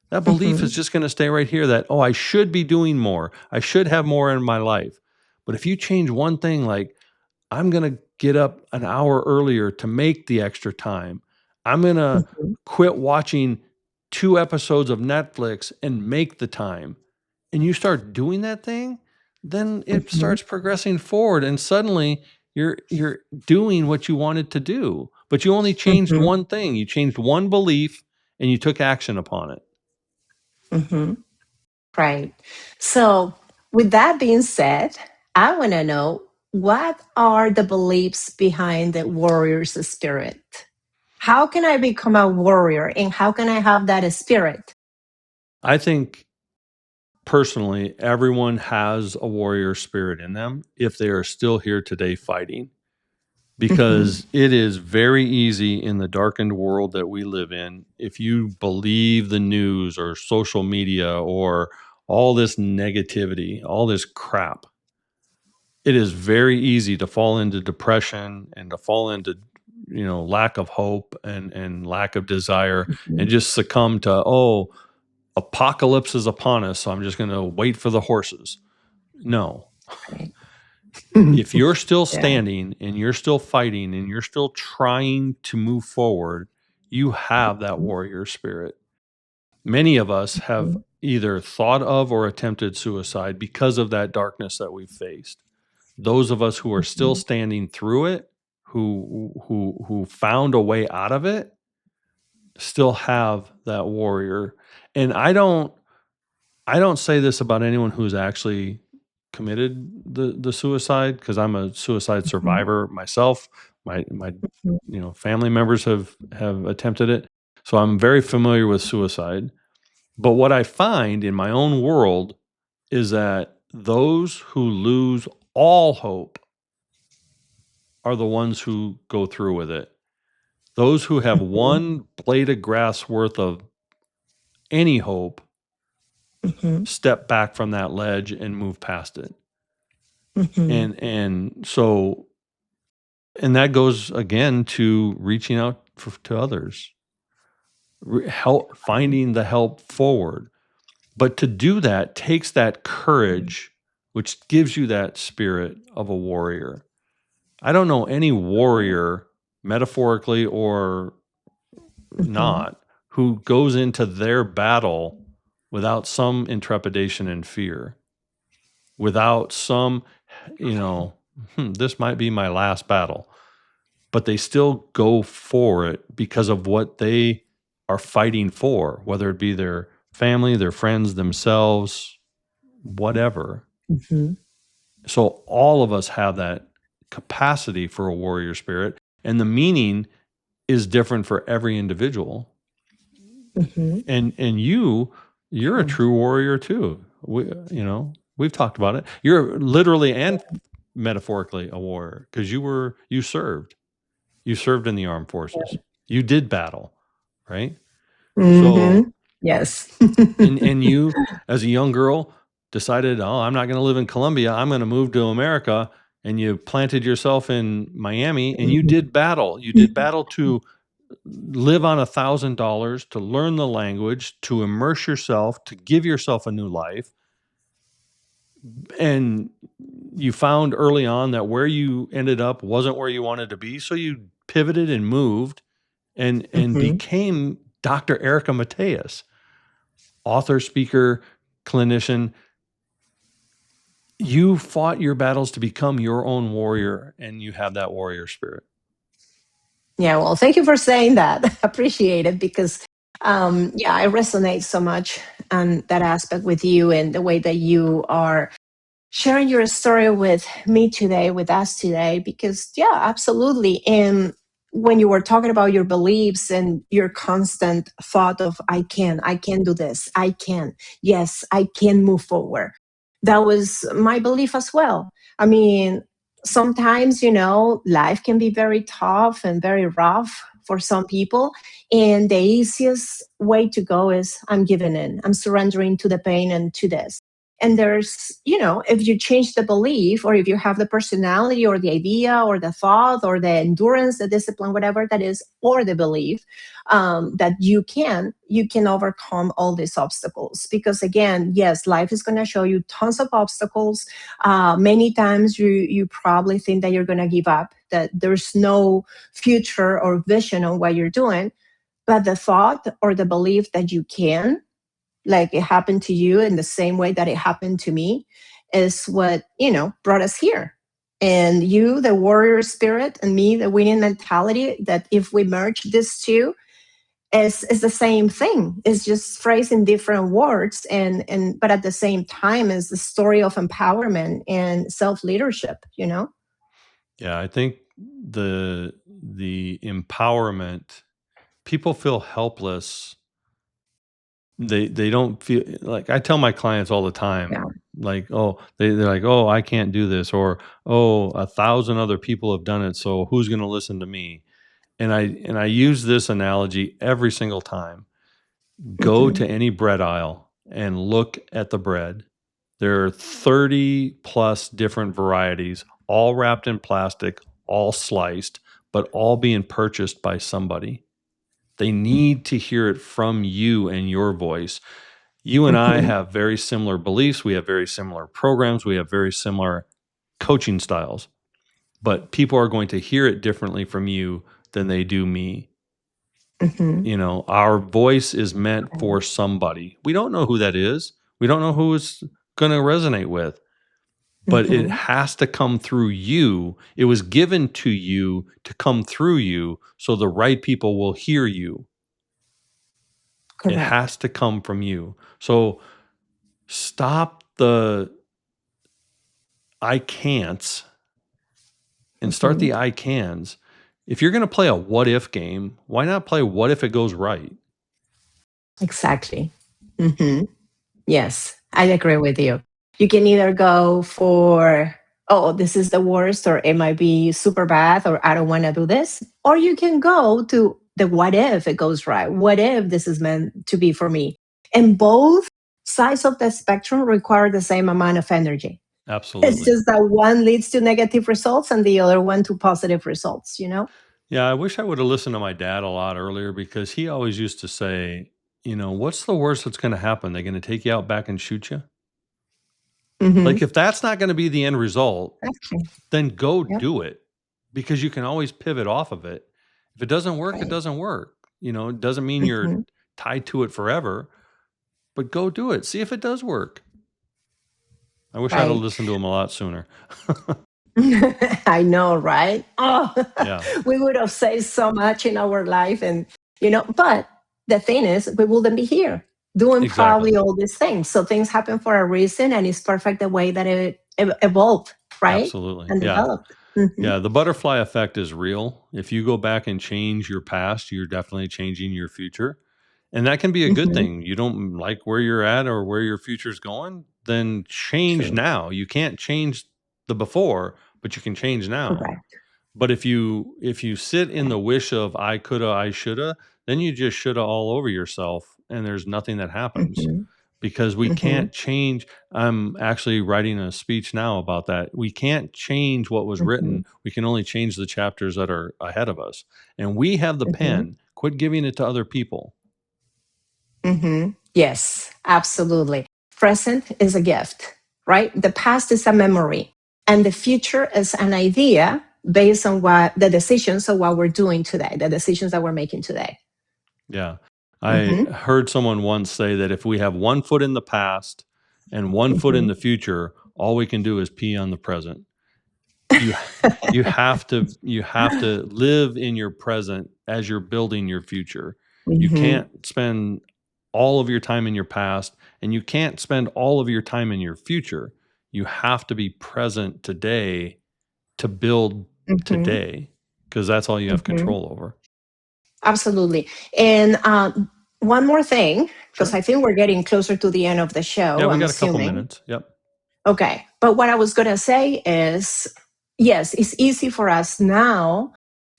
Speaker 1: that belief is just going to stay right here that, oh, I should be doing more. I should have more in my life. But if you change one thing, like, I'm going to get up an hour earlier to make the extra time, I'm going to quit watching 2 episodes of Netflix and make the time, and you start doing that thing, then it starts progressing forward. And suddenly you're doing what you wanted to do, but you only changed one thing. You changed one belief and you took action upon it.
Speaker 3: Right. So, with that being said, I want to know, what are the beliefs behind the warrior's spirit? How can I become a warrior and how can I have that spirit?
Speaker 1: I think personally, everyone has a warrior spirit in them if they are still here today fighting. Because it is very easy in the darkened world that we live in, if you believe the news or social media or all this negativity, all this crap, it is very easy to fall into depression and to fall into, lack of hope and lack of desire, and just succumb to, oh, apocalypse is upon us, so I'm just going to wait for the horses. No.
Speaker 3: Right.
Speaker 1: If you're still
Speaker 3: Yeah.
Speaker 1: standing and you're still fighting and you're still trying to move forward, you have that warrior spirit. Many of us have either thought of or attempted suicide because of that darkness that we've faced. Those of us who are still standing through it, who found a way out of it, still have that warrior. And I don't say this about anyone who's actually committed the suicide, because I'm a suicide survivor myself. My family members have attempted it, so I'm very familiar with suicide. But what I find in my own world is that those who lose all hope are the ones who go through with it. Those who have one blade of grass worth of any hope step back from that ledge and move past it. And so, and that goes again to reaching out to others, help, finding the help forward. But to do that takes that courage, which gives you that spirit of a warrior. I don't know any warrior, metaphorically or not, who goes into their battle without some intrepidation and fear, without some, this might be my last battle, but they still go for it because of what they are fighting for, whether it be their family, their friends, themselves, whatever.
Speaker 3: Mm-hmm.
Speaker 1: So all of us have that capacity for a warrior spirit, and the meaning is different for every individual.
Speaker 3: Mm-hmm.
Speaker 1: And you're a true warrior too. We've talked about it. You're literally and metaphorically a warrior because you served. You served in the armed forces. You did battle, right?
Speaker 3: Mm-hmm.
Speaker 1: So
Speaker 3: Yes.
Speaker 1: and you as a young girl decided, oh, I'm not going to live in Colombia. I'm going to move to America. And you planted yourself in Miami and you did battle. You did battle to live on $1,000, to learn the language, to immerse yourself, to give yourself a new life. And you found early on that where you ended up wasn't where you wanted to be. So you pivoted and moved and
Speaker 3: Mm-hmm.
Speaker 1: became Dr. Erika Mateus, author, speaker, clinician. You fought your battles to become your own warrior, and you have that warrior spirit.
Speaker 3: Yeah, well, thank you for saying that. Appreciate it because, I resonate so much on that aspect with you and the way that you are sharing your story with me today, with us today, because, yeah, absolutely. And when you were talking about your beliefs and your constant thought of, I can do this, I can, yes, I can move forward. That was my belief as well. I mean, sometimes, life can be very tough and very rough for some people. And the easiest way to go is I'm giving in, I'm surrendering to the pain and to this. And there's, if you change the belief or if you have the personality or the idea or the thought or the endurance, the discipline, whatever that is, or the belief that you can overcome all these obstacles. Because again, yes, life is going to show you tons of obstacles. Many times you probably think that you're going to give up, that there's no future or vision on what you're doing. But the thought or the belief that you can, like it happened to you in the same way that it happened to me, is what brought us here. And you, the warrior spirit, and me, the winning mentality, that if we merge these two, is the same thing. It's just phrased in different words, and but at the same time is the story of empowerment and self-leadership.
Speaker 1: Yeah, I think the empowerment, people feel helpless. They don't feel like, I tell my clients all the time,
Speaker 3: Yeah.
Speaker 1: like, oh, they're like, oh, I can't do this, or oh, 1,000 other people have done it, so who's going to listen to me? And I use this analogy every single time. Go
Speaker 3: Mm-hmm.
Speaker 1: to any bread aisle and look at the bread. There are 30 plus different varieties, all wrapped in plastic, all sliced, but all being purchased by somebody. They need to hear it from you and your voice. You and I
Speaker 3: Mm-hmm.
Speaker 1: have very similar beliefs. We have very similar programs. We have very similar coaching styles, but people are going to hear it differently from you than they do me.
Speaker 3: Mm-hmm.
Speaker 1: Our voice is meant for somebody. We don't know who that is. We don't know who it's going to resonate with, but it
Speaker 3: Mm-hmm.
Speaker 1: has to come through you. It was given to you to come through you so the right people will hear you. It
Speaker 3: Correct.
Speaker 1: has to come from you. So stop the I can'ts and start
Speaker 3: Mm-hmm.
Speaker 1: the I cans. If you're going to play a what if game, why not play what if it goes right?
Speaker 3: Exactly. Mm-hmm. Yes, I agree with you. You can either go for, oh, this is the worst, or it might be super bad, or I don't want to do this. Or you can go to the what if it goes right? What if this is meant to be for me? And both sides of the spectrum require the same amount of energy. It's
Speaker 1: Absolutely.
Speaker 3: just that one leads to negative results and the other one to positive results.
Speaker 1: Yeah, I wish I would have listened to my dad a lot earlier because he always used to say, what's the worst that's going to happen? They're going to take you out back and shoot you?
Speaker 3: Mm-hmm.
Speaker 1: Like, if that's not going to be the end result,
Speaker 3: Okay.
Speaker 1: then go
Speaker 3: Yep.
Speaker 1: do it because you can always pivot off of it. If it doesn't work, it
Speaker 3: Right.
Speaker 1: doesn't work. It doesn't mean you're
Speaker 3: Mm-hmm.
Speaker 1: tied to it forever, but go do it. See if it does work. I wish I'd have
Speaker 3: Right.
Speaker 1: listened to him a lot sooner.
Speaker 3: I know, right? Oh,
Speaker 1: Yeah,
Speaker 3: we would have saved so much in our life. And, but the thing is, we wouldn't be here doing
Speaker 1: exactly.
Speaker 3: probably all these things. So things happen for a reason, and it's perfect the way that it evolved, right?
Speaker 1: Absolutely.
Speaker 3: And
Speaker 1: Yeah.
Speaker 3: developed. Hmm.
Speaker 1: Yeah. The butterfly effect is real. If you go back and change your past, you're definitely changing your future. And that can be a good
Speaker 3: Hmm.
Speaker 1: thing. You don't like where you're at or where your future's going, then change
Speaker 3: True.
Speaker 1: now. You can't change the before, but you can change now.
Speaker 3: Correct.
Speaker 1: But if you sit in the wish of I coulda, I shoulda, then you just shoulda all over yourself and there's nothing that happens
Speaker 3: Hmm.
Speaker 1: because we
Speaker 3: Hmm.
Speaker 1: can't change. I'm actually writing a speech now about that. We can't change what was
Speaker 3: Hmm.
Speaker 1: written. We can only change the chapters that are ahead of us. And we have the
Speaker 3: Hmm.
Speaker 1: pen. Quit giving it to other people.
Speaker 3: Hmm. Yes, absolutely. Present is a gift, right? The past is a memory, and the future is an idea based on what the decisions of what we're doing today, the decisions that we're making today.
Speaker 1: Yeah. I
Speaker 3: Hmm.
Speaker 1: heard someone once say that if we have one foot in the past and one foot in
Speaker 3: Hmm.
Speaker 1: the future, all we can do is pee on the present. You you have to live in your present as you're building your future. You
Speaker 3: Hmm.
Speaker 1: can't spend all of your time in your past and you can't spend all of your time in your future. You have to be present today to build
Speaker 3: Hmm.
Speaker 1: today because that's all you have
Speaker 3: Hmm.
Speaker 1: control over.
Speaker 3: Absolutely. And one more thing, because
Speaker 1: Sure.
Speaker 3: I think we're getting closer to the end of the
Speaker 1: Yeah,
Speaker 3: show,
Speaker 1: we
Speaker 3: I'm
Speaker 1: got a couple
Speaker 3: assuming.
Speaker 1: minutes. Yep.
Speaker 3: Okay. But what I was going to say is yes, it's easy for us now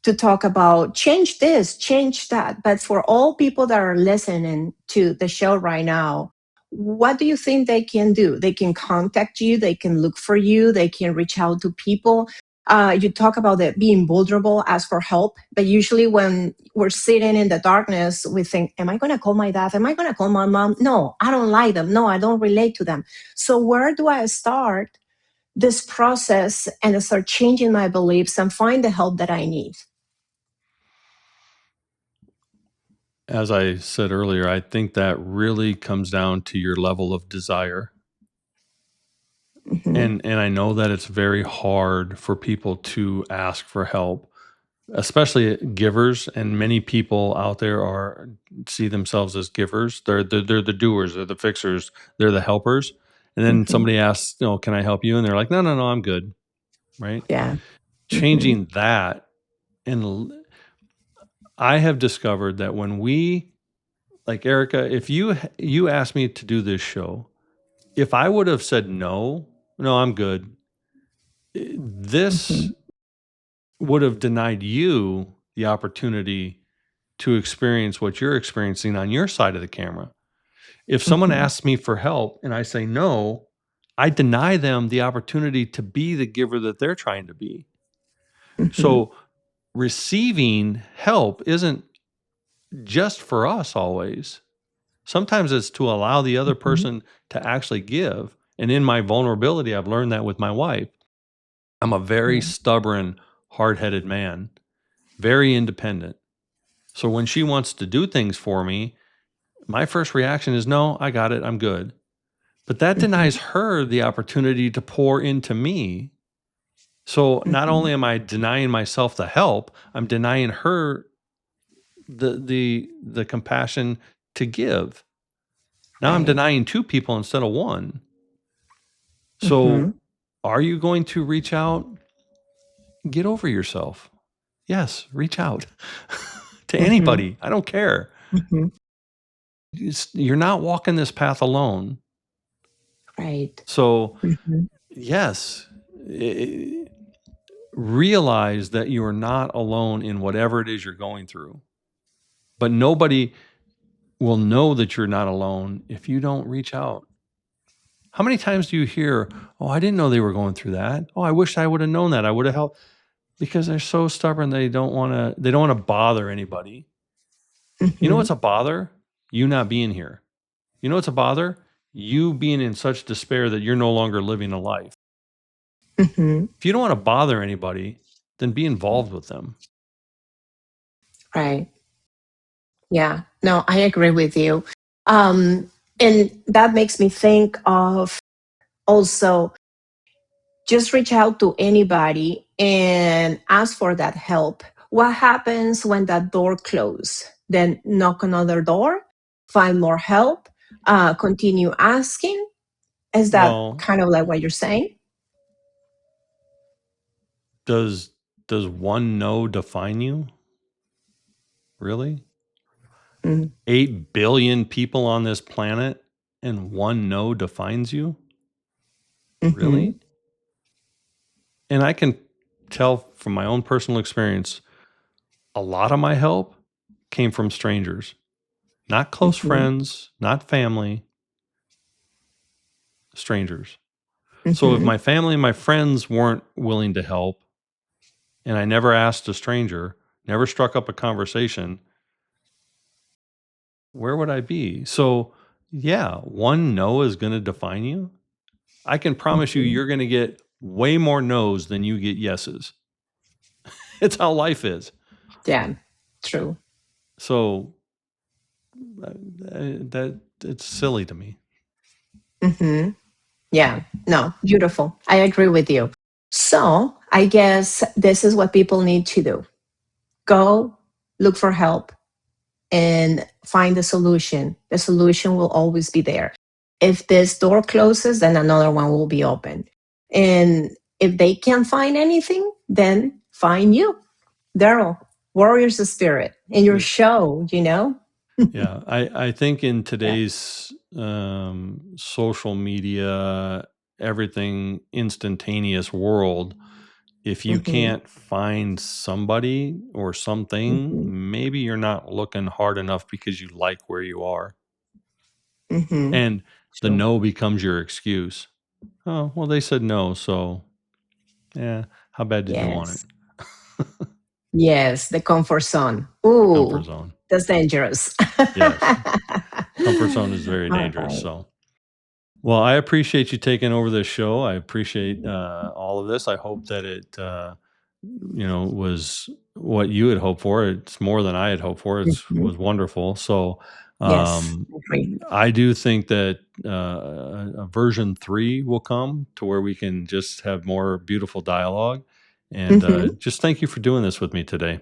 Speaker 3: to talk about change this, change that. But for all people that are listening to the show right now, what do you think they can do? They can contact you, they can look for you, they can reach out to people. You talk about it being vulnerable, ask for help. But usually, when we're sitting in the darkness, we think, am I going to call my dad? Am I going to call my mom? No, I don't like them. No, I don't relate to them. So, where do I start this process and start changing my beliefs and find the help that I need?
Speaker 1: As I said earlier, I think that really comes down to your level of desire.
Speaker 3: Hmm.
Speaker 1: And I know that it's very hard for people to ask for help, especially givers. And many people out there are see themselves as givers. They're the doers, they're the fixers, they're the helpers. And then
Speaker 3: Hmm.
Speaker 1: somebody asks, can I help you? And they're like, no, no, no, I'm good. Right?
Speaker 3: Yeah. Hmm.
Speaker 1: Changing that, and I have discovered that when we like Erica, if you asked me to do this show, if I would have said no, no, I'm good, this
Speaker 3: Hmm.
Speaker 1: would have denied you the opportunity to experience what you're experiencing on your side of the camera. If someone
Speaker 3: Hmm.
Speaker 1: asks me for help and I say no, I deny them the opportunity to be the giver that they're trying to be.
Speaker 3: Hmm.
Speaker 1: So receiving help isn't just for us always. Sometimes it's to allow the other
Speaker 3: Hmm.
Speaker 1: person to actually give. And in my vulnerability, I've learned that with my wife. I'm a very
Speaker 3: Yeah.
Speaker 1: stubborn, hard headed man, very independent. So when she wants to do things for me, my first reaction is, no, I got it. I'm good. But that
Speaker 3: Hmm.
Speaker 1: denies her the opportunity to pour into me. So not
Speaker 3: Hmm.
Speaker 1: only am I denying myself the help, I'm denying her the compassion to give. Now I'm
Speaker 3: Right.
Speaker 1: denying two people instead of one.
Speaker 3: Hmm.
Speaker 1: So are you going to reach out? Get over yourself. Yes, reach out to
Speaker 3: Hmm.
Speaker 1: anybody. I don't care.
Speaker 3: Hmm.
Speaker 1: You're not walking this path alone.
Speaker 3: Right.
Speaker 1: So,
Speaker 3: Hmm.
Speaker 1: yes, i- realize that you are not alone in whatever it is you're going through. But nobody will know that you're not alone if you don't reach out. How many times do you hear, "Oh, I didn't know they were going through that. Oh, I wish I would have known that. I would have helped." Because they're so stubborn, they don't want to bother anybody. You know
Speaker 3: Hmm.
Speaker 1: what's a bother? You not being here. You know what's a bother? You being in such despair that you're no longer living a life.
Speaker 3: Hmm.
Speaker 1: If you don't want to bother anybody, then be involved with them.
Speaker 3: Right. Yeah. No, I agree with you. And that makes me think of also just reach out to anybody and ask for that help. What happens when that door closes? Then knock another door, find more help, continue asking. Is that
Speaker 1: Well,
Speaker 3: kind of like what you're saying?
Speaker 1: does one no define you? Really?
Speaker 3: Mm-hmm.
Speaker 1: 8 billion people on this planet and one no defines you?
Speaker 3: Mm-hmm.
Speaker 1: Really? And I can tell from my own personal experience, a lot of my help came from strangers, not close
Speaker 3: Mm-hmm.
Speaker 1: friends, not family, strangers. So if
Speaker 3: Mm-hmm.
Speaker 1: my family and my friends weren't willing to help, and I never asked a stranger, never struck up a conversation, where would I be? So, yeah, one no is going to define you. I can promise you,
Speaker 3: Mm-hmm.
Speaker 1: you're going to get way more no's than you get yeses. It's how life is.
Speaker 3: Yeah. True.
Speaker 1: So that it's silly to me.
Speaker 3: Mm-hmm. Yeah. No, beautiful. I agree with you. So I guess this is what people need to do. Go look for help and find the solution. The solution will always be there. If this door closes, then another one will be open. And if they can't find anything, then find you. Daryl, warrior's spirit in your
Speaker 1: Yeah,
Speaker 3: show, you know?
Speaker 1: yeah. I think in
Speaker 3: Yeah.
Speaker 1: today's social media, everything instantaneous world, if you
Speaker 3: Mm-hmm.
Speaker 1: can't find somebody or something,
Speaker 3: Mm-hmm.
Speaker 1: maybe you're not looking hard enough because you like where you are.
Speaker 3: Mm-hmm.
Speaker 1: And the
Speaker 3: True.
Speaker 1: no becomes your excuse. Oh, well, they said no. So, yeah, how bad did you want it?
Speaker 3: Yes. Yes. The comfort zone.
Speaker 1: The comfort
Speaker 3: Ooh,
Speaker 1: zone.
Speaker 3: that's dangerous.
Speaker 1: Yes. Comfort zone is very
Speaker 3: All
Speaker 1: dangerous.
Speaker 3: right.
Speaker 1: So, well, I appreciate you taking over this show. I appreciate all of this. I hope that it, was what you had hoped for. It's more than I had hoped for. It
Speaker 3: Mhm.
Speaker 1: was wonderful. So,
Speaker 3: Yes,
Speaker 1: um,
Speaker 3: agree.
Speaker 1: I do think that a version 3 will come to where we can just have more beautiful dialogue. And
Speaker 3: Mhm.
Speaker 1: just thank you for doing this with me today.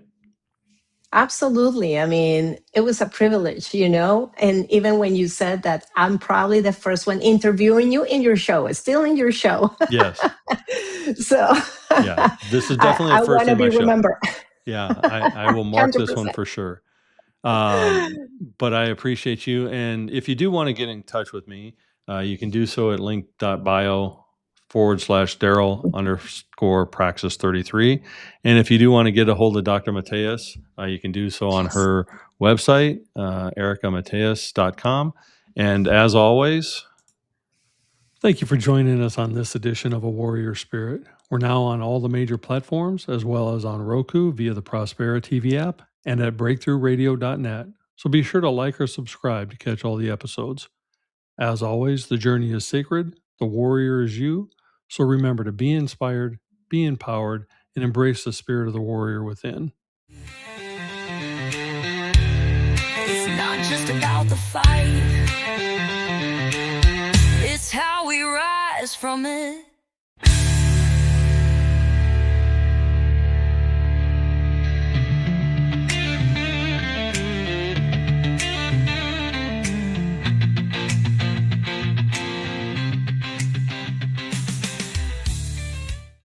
Speaker 3: Absolutely. I mean, it was a privilege, you know? And even when you said that I'm probably the first one interviewing you in your show, it's still in your show.
Speaker 1: Yes.
Speaker 3: So
Speaker 1: Yeah. This is
Speaker 3: I,
Speaker 1: definitely a
Speaker 3: I
Speaker 1: first
Speaker 3: want to
Speaker 1: in my
Speaker 3: be
Speaker 1: show.
Speaker 3: remembered.
Speaker 1: Yeah. I will mark this one
Speaker 3: 100%.
Speaker 1: for sure. But I appreciate you. And if you do want to get in touch with me, you can do so at link.bio/Daryl underscore Praxis 33. And if you do want to get a hold of Dr. Mateus, you can do so on
Speaker 3: Yes.
Speaker 1: her website, erikamateus.com. And as always, thank you for joining us on this edition of A Warrior Spirit. We're now on all the major platforms, as well as on Roku via the Prospera TV app and at breakthroughradio.net. So be sure to like or subscribe to catch all the episodes. As always, the journey is sacred, the warrior is you. So remember to be inspired, be empowered, and embrace the spirit of the warrior within.
Speaker 2: It's not just about the fight, it's how we rise from it.